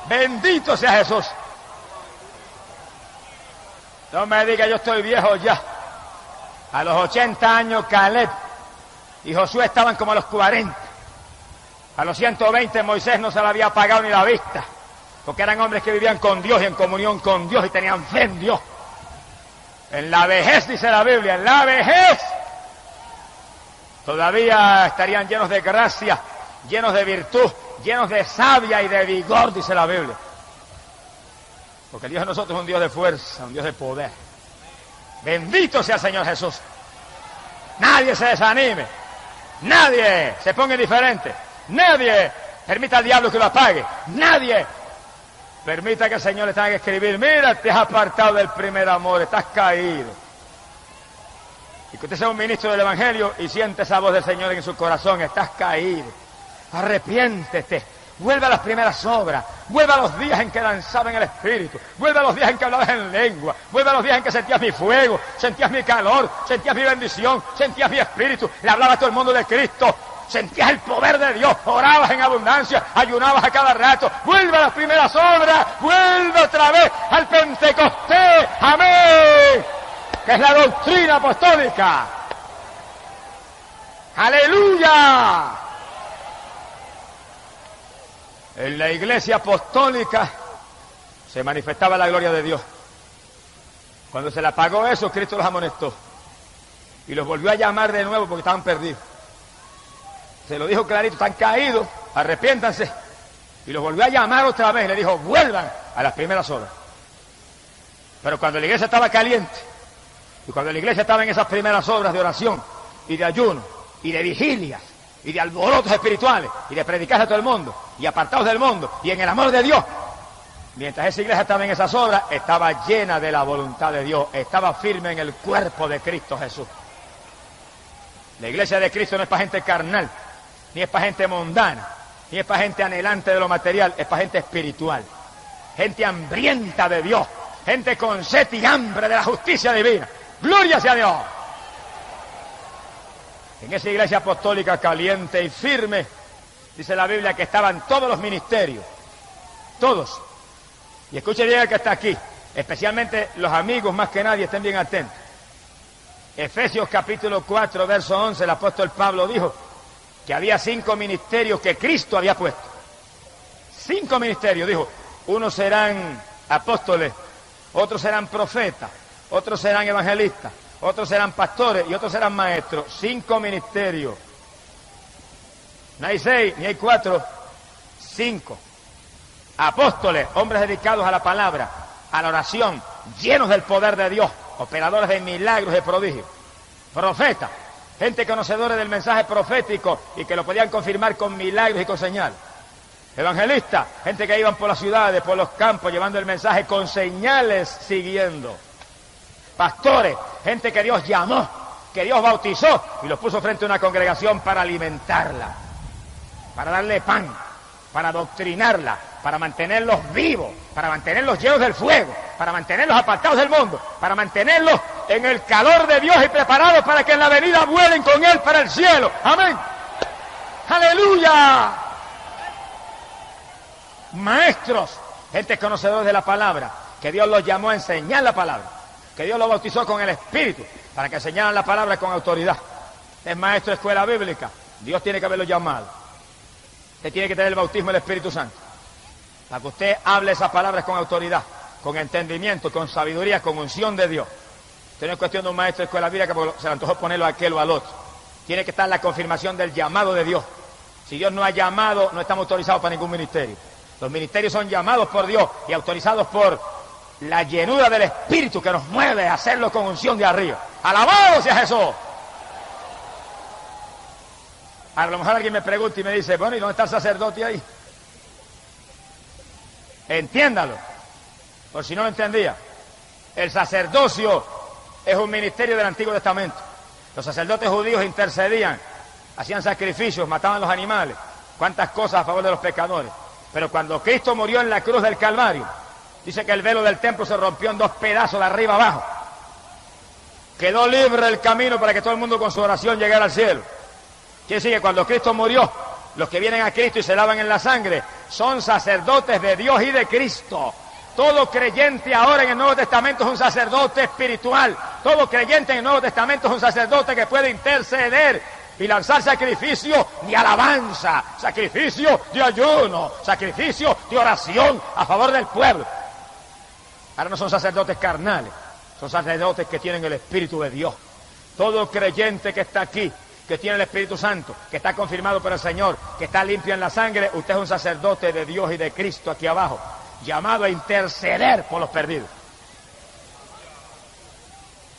Bendito sea Jesús. No me diga yo estoy viejo ya. A los 80 años Caleb y Josué estaban como a los 40. A los 120 Moisés no se le había apagado ni la vista, porque eran hombres que vivían con Dios y en comunión con Dios y tenían fe en Dios. En la vejez, dice la Biblia, en la vejez todavía estarían llenos de gracia, llenos de virtud, llenos de savia y de vigor, dice la Biblia. Porque el Dios de nosotros es un Dios de fuerza, un Dios de poder. Bendito sea el Señor Jesús. Nadie se desanime, nadie se ponga indiferente, nadie permita al diablo que lo apague, nadie permita que el Señor le tenga que escribir: mira, te has apartado del primer amor, estás caído. Y que usted sea un ministro del Evangelio y siente esa voz del Señor en su corazón: estás caído, arrepiéntete, Vuelve a las primeras obras, vuelve a los días en que danzaba en el Espíritu, vuelve a los días en que hablabas en lengua, vuelve a los días en que sentías mi fuego, sentías mi calor, sentías mi bendición, sentías mi Espíritu, le hablabas a todo el mundo de Cristo, sentías el poder de Dios, orabas en abundancia, ayunabas a cada rato. Vuelve a las primeras obras, vuelve otra vez al Pentecostés, amén, que es la doctrina apostólica. ¡Aleluya! En la iglesia apostólica se manifestaba la gloria de Dios. Cuando se le apagó eso, Cristo los amonestó y los volvió a llamar de nuevo porque estaban perdidos. Se lo dijo clarito, están caídos, arrepiéntanse. Y los volvió a llamar otra vez, le dijo, vuelvan a las primeras obras. Pero cuando la iglesia estaba caliente, y cuando la iglesia estaba en esas primeras obras de oración, y de ayuno, y de vigilias, y de alborotos espirituales, y de predicar a todo el mundo, y apartados del mundo, y en el amor de Dios, mientras esa iglesia estaba en esas obras, estaba llena de la voluntad de Dios, estaba firme en el cuerpo de Cristo Jesús. La iglesia de Cristo no es para gente carnal, ni es para gente mundana, ni es para gente anhelante de lo material, es para gente espiritual, gente hambrienta de Dios, gente con sed y hambre de la justicia divina. ¡Gloria sea a Dios! En esa iglesia apostólica caliente y firme, dice la Biblia que estaban todos los ministerios, todos. Y escuche bien el que está aquí, especialmente los amigos más que nadie, estén bien atentos. Efesios capítulo 4, verso 11, el apóstol Pablo dijo que había 5 ministerios que Cristo había puesto. 5 ministerios, dijo, unos serán apóstoles, otros serán profetas, otros serán evangelistas, otros serán pastores y otros serán maestros. 5 ministerios. No hay 6, ni hay 4, 5. Apóstoles, hombres dedicados a la palabra, a la oración, llenos del poder de Dios, operadores de milagros y prodigios. Profetas, gente conocedora del mensaje profético y que lo podían confirmar con milagros y con señales. Evangelistas, gente que iban por las ciudades, por los campos, llevando el mensaje con señales siguiendo. Pastores, gente que Dios llamó, que Dios bautizó y los puso frente a una congregación para alimentarla, para darle pan, para adoctrinarla, para mantenerlos vivos, para mantenerlos llenos del fuego, para mantenerlos apartados del mundo, para mantenerlos en el calor de Dios y preparados para que en la venida vuelen con Él para el cielo. Amén. ¡Aleluya! Maestros, gente conocedores de la palabra, que Dios los llamó a enseñar la palabra, que Dios los bautizó con el Espíritu, para que enseñaran la palabra con autoridad. Es maestro de escuela bíblica, Dios tiene que haberlo llamado. Usted tiene que tener el bautismo del Espíritu Santo, para que usted hable esas palabras con autoridad, con entendimiento, con sabiduría, con unción de Dios. Esto no es cuestión de un maestro de escuela bíblica porque se le antojó ponerlo a aquel o al otro. Tiene que estar la confirmación del llamado de Dios. Si Dios no ha llamado, no estamos autorizados para ningún ministerio. Los ministerios son llamados por Dios y autorizados por la llenura del Espíritu que nos mueve a hacerlo con unción de arriba. ¡Alabado sea Jesús! A lo mejor alguien me pregunta y me dice, bueno, ¿y dónde está el sacerdote ahí? Entiéndalo, por si no lo entendía. El sacerdocio es un ministerio del Antiguo Testamento. Los sacerdotes judíos intercedían, hacían sacrificios, mataban los animales, cuántas cosas a favor de los pecadores. Pero cuando Cristo murió en la cruz del Calvario, dice que el velo del templo se rompió en 2 pedazos de arriba abajo. Quedó libre el camino para que todo el mundo con su oración llegara al cielo. Quiere decir que cuando Cristo murió, los que vienen a Cristo y se lavan en la sangre son sacerdotes de Dios y de Cristo. Todo creyente ahora en el Nuevo Testamento es un sacerdote espiritual. Todo creyente en el Nuevo Testamento es un sacerdote que puede interceder y lanzar sacrificio de alabanza, sacrificio de ayuno, sacrificio de oración a favor del pueblo. Ahora no son sacerdotes carnales, son sacerdotes que tienen el Espíritu de Dios. Todo creyente que está aquí, que tiene el Espíritu Santo, que está confirmado por el Señor, que está limpio en la sangre, usted es un sacerdote de Dios y de Cristo aquí abajo, llamado a interceder por los perdidos.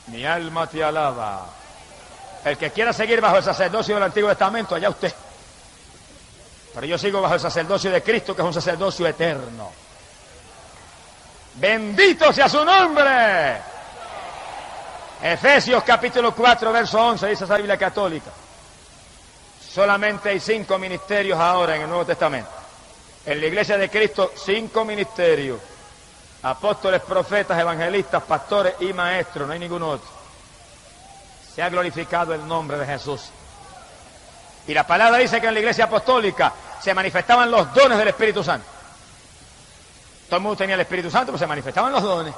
Mi alma te alaba. El que quiera seguir bajo el sacerdocio del Antiguo Testamento, allá usted. Pero yo sigo bajo el sacerdocio de Cristo, que es un sacerdocio eterno. Bendito sea su nombre. Efesios capítulo 4, verso 11, dice esa Biblia católica. Solamente hay 5 ministerios ahora en el Nuevo Testamento. En la iglesia de Cristo, 5 ministerios: apóstoles, profetas, evangelistas, pastores y maestros, no hay ningún otro. Se ha glorificado el nombre de Jesús. Y la palabra dice que en la iglesia apostólica se manifestaban los dones del Espíritu Santo. Todo el mundo tenía el Espíritu Santo, pero se manifestaban los dones.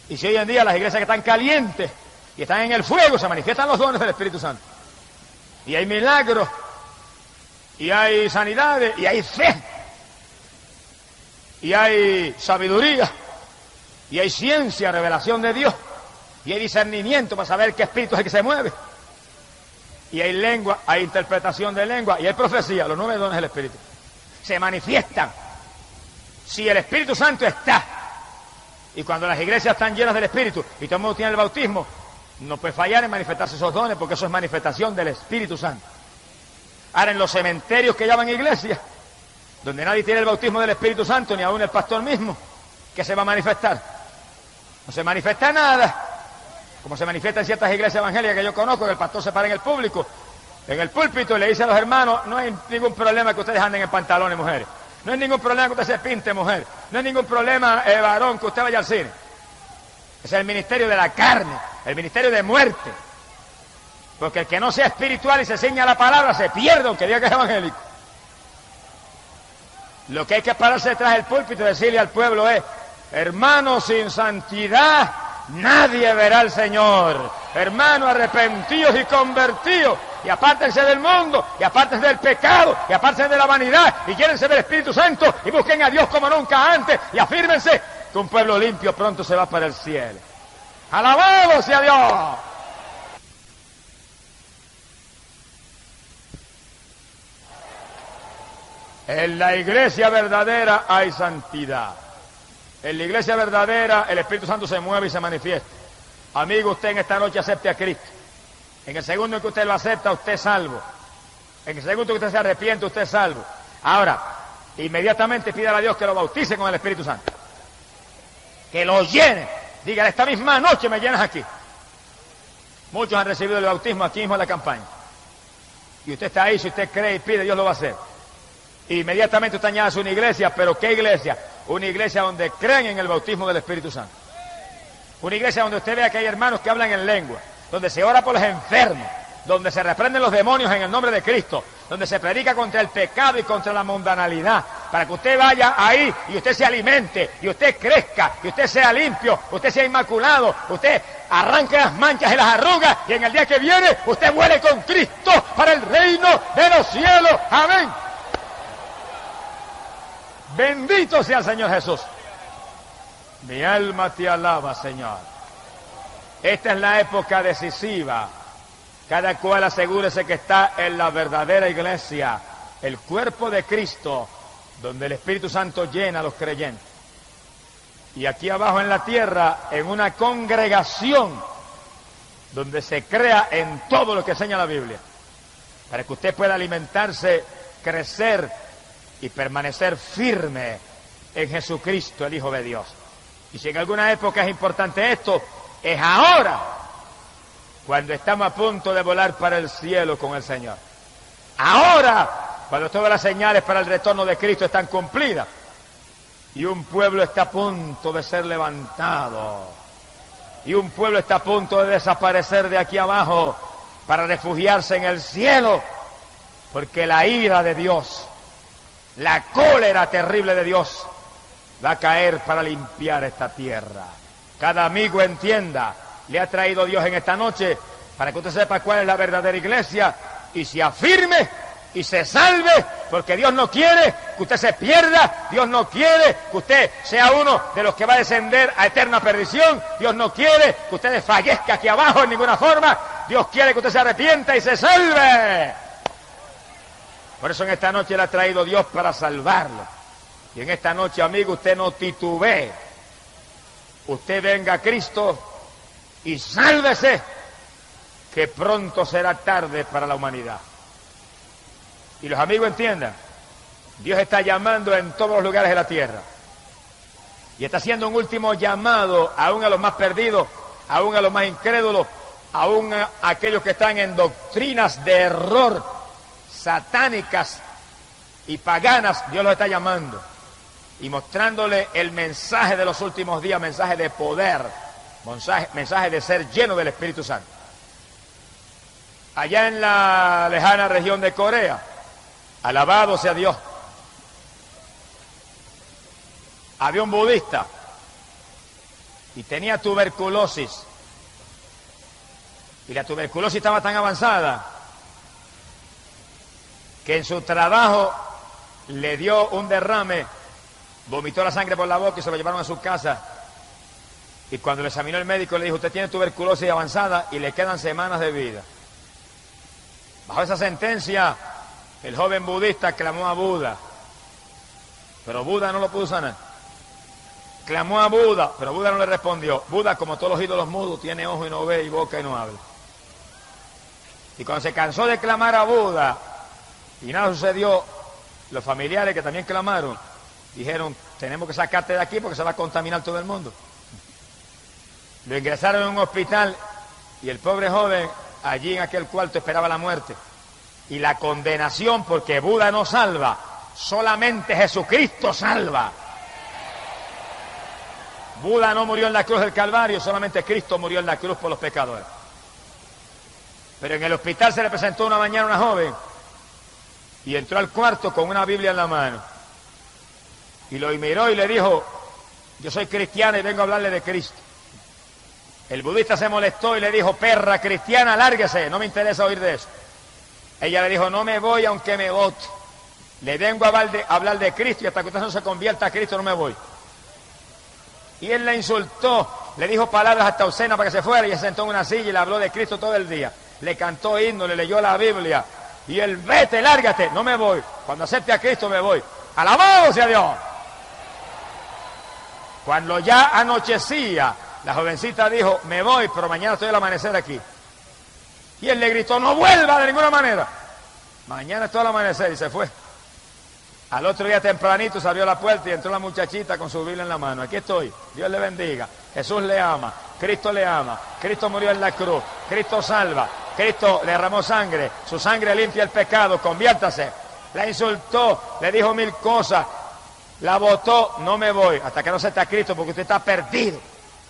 Y si hoy en día las iglesias que están calientes y están en el fuego, se manifiestan los dones del Espíritu Santo. Y hay milagros, y hay sanidades, y hay fe, y hay sabiduría, y hay ciencia, revelación de Dios, y hay discernimiento para saber qué espíritu es el que se mueve. Y hay lengua, hay interpretación de lengua, y hay profecía, los 9 dones del Espíritu. Se manifiestan. Si el Espíritu Santo está, y cuando las iglesias están llenas del Espíritu, y todo el mundo tiene el bautismo, no puede fallar en manifestarse esos dones, porque eso es manifestación del Espíritu Santo. Ahora, en los cementerios que llaman iglesias, donde nadie tiene el bautismo del Espíritu Santo, ni aún el pastor mismo, ¿qué se va a manifestar? No se manifiesta nada. Como se manifiesta en ciertas iglesias evangélicas que yo conozco, que el pastor se para en el público, en el púlpito, y le dice a los hermanos: no hay ningún problema que ustedes anden en pantalones, mujeres. No hay ningún problema que usted se pinte, mujer. No hay ningún problema, varón, que usted vaya al cine. Ese es el ministerio de la carne, el ministerio de muerte. Porque el que no sea espiritual y se ciña a la palabra se pierde, aunque diga que es evangélico. Lo que hay que pararse detrás del púlpito y decirle al pueblo es: hermanos, sin santidad nadie verá al Señor. Hermanos, arrepentidos y convertidos, y apártense del mundo, y apártense del pecado, y apártense de la vanidad, y llévense del Espíritu Santo, y busquen a Dios como nunca antes, y afírmense que un pueblo limpio pronto se va para el cielo. ¡Alabado sea Dios! En la iglesia verdadera hay santidad. En la iglesia verdadera el Espíritu Santo se mueve y se manifiesta. Amigo, usted en esta noche acepte a Cristo. En el segundo en que usted lo acepta, usted es salvo. En el segundo en que usted se arrepiente, usted es salvo. Ahora, inmediatamente pídale a Dios que lo bautice con el Espíritu Santo. Que lo llene. Dígale: esta misma noche me llenas aquí. Muchos han recibido el bautismo aquí mismo en la campaña. Y usted está ahí, si usted cree y pide, Dios lo va a hacer. Inmediatamente usted añade una iglesia, pero ¿qué iglesia? Una iglesia donde creen en el bautismo del Espíritu Santo. Una iglesia donde usted vea que hay hermanos que hablan en lengua, donde se ora por los enfermos, donde se reprenden los demonios en el nombre de Cristo, donde se predica contra el pecado y contra la mundanalidad, para que usted vaya ahí y usted se alimente, y usted crezca, y usted sea limpio, usted sea inmaculado, usted arranque las manchas y las arrugas, y en el día que viene usted vuele con Cristo para el reino de los cielos. Amén. Bendito sea el Señor Jesús. Mi alma te alaba, Señor. Esta es la época decisiva. Cada cual asegúrese que está en la verdadera iglesia, el cuerpo de Cristo, donde el Espíritu Santo llena a los creyentes. Y aquí abajo en la tierra, en una congregación, donde se crea en todo lo que enseña la Biblia, para que usted pueda alimentarse, crecer y permanecer firme en Jesucristo, el Hijo de Dios. Y si en alguna época es importante esto, es ahora, cuando estamos a punto de volar para el cielo con el Señor. Ahora, cuando todas las señales para el retorno de Cristo están cumplidas, y un pueblo está a punto de ser levantado, y un pueblo está a punto de desaparecer de aquí abajo para refugiarse en el cielo, porque la ira de Dios, la cólera terrible de Dios va a caer para limpiar esta tierra. Cada amigo entienda, le ha traído Dios en esta noche para que usted sepa cuál es la verdadera iglesia y se afirme y se salve, porque Dios no quiere que usted se pierda, Dios no quiere que usted sea uno de los que va a descender a eterna perdición, Dios no quiere que usted desfallezca aquí abajo en ninguna forma, Dios quiere que usted se arrepienta y se salve. Por eso en esta noche le ha traído Dios para salvarlo. Y en esta noche, amigo, usted no titubee. Usted venga a Cristo y sálvese, que pronto será tarde para la humanidad. Y los amigos entiendan, Dios está llamando en todos los lugares de la tierra. Y está haciendo un último llamado aún a los más perdidos, aún a los más incrédulos, aún a aquellos que están en doctrinas de error, satánicas, y paganas, Dios los está llamando y mostrándole el mensaje de los últimos días, mensaje de poder, mensaje de ser lleno del Espíritu Santo. Allá en la lejana región de Corea, alabado sea Dios, había un budista y tenía tuberculosis. Y la tuberculosis estaba tan avanzada que en su trabajo le dio un derrame, vomitó la sangre por la boca y se lo llevaron a su casa. Y cuando le examinó el médico le dijo, usted tiene tuberculosis avanzada y le quedan semanas de vida. Bajo esa sentencia, el joven budista clamó a Buda, pero Buda no lo pudo sanar. Clamó a Buda, pero Buda no le respondió. Buda, como todos los ídolos mudos, tiene ojo y no ve y boca y no habla. Y cuando se cansó de clamar a Buda y nada sucedió, los familiares que también clamaron dijeron, tenemos que sacarte de aquí porque se va a contaminar todo el mundo. Lo ingresaron en un hospital y el pobre joven allí en aquel cuarto esperaba la muerte y la condenación, porque Buda no salva, solamente Jesucristo salva. Buda no murió en la cruz del Calvario, solamente Cristo murió en la cruz por los pecadores. Pero en el hospital se le presentó una mañana una joven y entró al cuarto con una Biblia en la mano y lo miró y le dijo, yo soy cristiana y vengo a hablarle de Cristo. El budista se molestó y le dijo, perra cristiana, lárguese, no me interesa oír de eso. Ella le dijo, no me voy aunque me vote. Le vengo a hablar de Cristo y hasta que usted no se convierta a Cristo no me voy. Y él la insultó, le dijo palabras hasta obscenas para que se fuera y se sentó en una silla y le habló de Cristo todo el día. Le cantó himno, le leyó la Biblia y él, vete, lárgate, no me voy. Cuando acepte a Cristo me voy. ¡Alabado sea Dios! Cuando ya anochecía, la jovencita dijo, me voy, pero mañana estoy al amanecer aquí. Y él le gritó, no vuelva de ninguna manera. Mañana estoy al amanecer y se fue. Al otro día tempranito se abrió la puerta y entró la muchachita con su Biblia en la mano. Aquí estoy, Dios le bendiga, Jesús le ama, Cristo le ama, Cristo murió en la cruz, Cristo salva, Cristo le derramó sangre, su sangre limpia el pecado, conviértase. La insultó, le dijo 1000 cosas, la botó, no me voy, hasta que no se está Cristo, porque usted está perdido,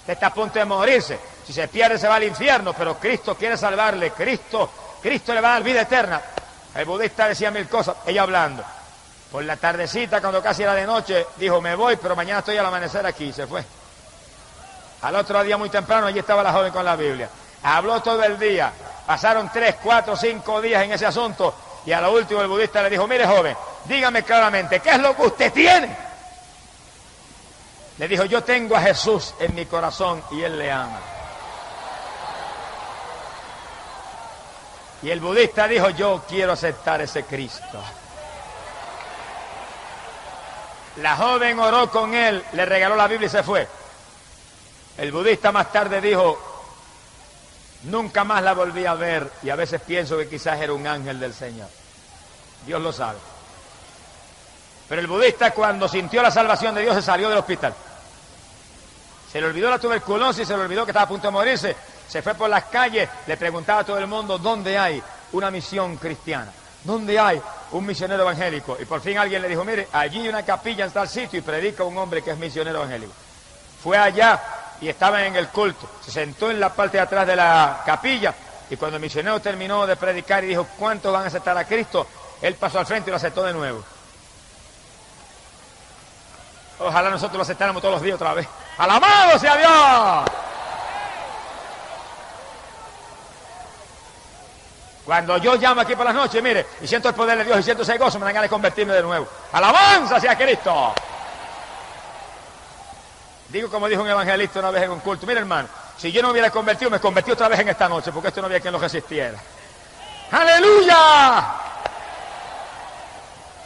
usted está a punto de morirse, si se pierde se va al infierno, pero Cristo quiere salvarle, Cristo le va a dar vida eterna. El budista decía 1000 cosas, ella hablando. Por la tardecita, cuando casi era de noche, dijo, me voy, pero mañana estoy al amanecer aquí, se fue. Al otro día muy temprano, allí estaba la joven con la Biblia. Habló todo el día, pasaron 3, 4, 5 días en ese asunto, y a lo último el budista le dijo, mire joven, dígame claramente, ¿qué es lo que usted tiene? Le dijo, yo tengo a Jesús en mi corazón y Él le ama. Y el budista dijo, yo quiero aceptar ese Cristo. La joven oró con él, le regaló la Biblia y se fue. El budista más tarde dijo, nunca más la volví a ver y a veces pienso que quizás era un ángel del Señor. Dios lo sabe. Pero el budista cuando sintió la salvación de Dios se salió del hospital. Se le olvidó la tuberculosis, se le olvidó que estaba a punto de morirse. Se fue por las calles, le preguntaba a todo el mundo dónde hay una misión cristiana. ¿Dónde hay un misionero evangélico? Y por fin alguien le dijo, mire, allí hay una capilla en tal sitio y predica un hombre que es misionero evangélico. Fue allá y estaba en el culto. Se sentó en la parte de atrás de la capilla y cuando el misionero terminó de predicar y dijo, ¿cuántos van a aceptar a Cristo? Él pasó al frente y lo aceptó de nuevo. Ojalá nosotros lo aceptáramos todos los días otra vez. ¡Alabado sea Dios! Cuando yo llamo aquí por las noches, mire, y siento el poder de Dios y siento ese gozo, me dan ganas de convertirme de nuevo. ¡Alabanza sea Cristo! Digo como dijo un evangelista una vez en un culto, mire hermano, si yo no me hubiera convertido, me convertí otra vez en esta noche, porque esto no había quien lo resistiera. ¡Aleluya!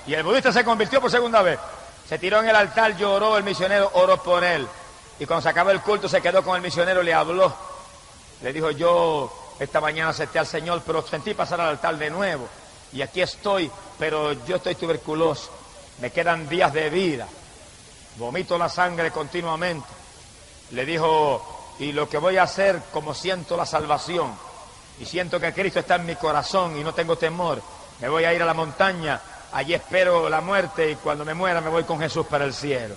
Y el budista se convirtió por segunda vez. Se tiró en el altar, lloró, el misionero oró por él. Y cuando se acabó el culto se quedó con el misionero, le habló. Le dijo, yo esta mañana acepté al Señor, pero sentí pasar al altar de nuevo. Y aquí estoy, pero yo estoy tuberculoso. Me quedan días de vida. Vomito la sangre continuamente. Le dijo, y lo que voy a hacer, como siento la salvación, y siento que Cristo está en mi corazón y no tengo temor, me voy a ir a la montaña allí espero la muerte y cuando me muera me voy con Jesús para el cielo.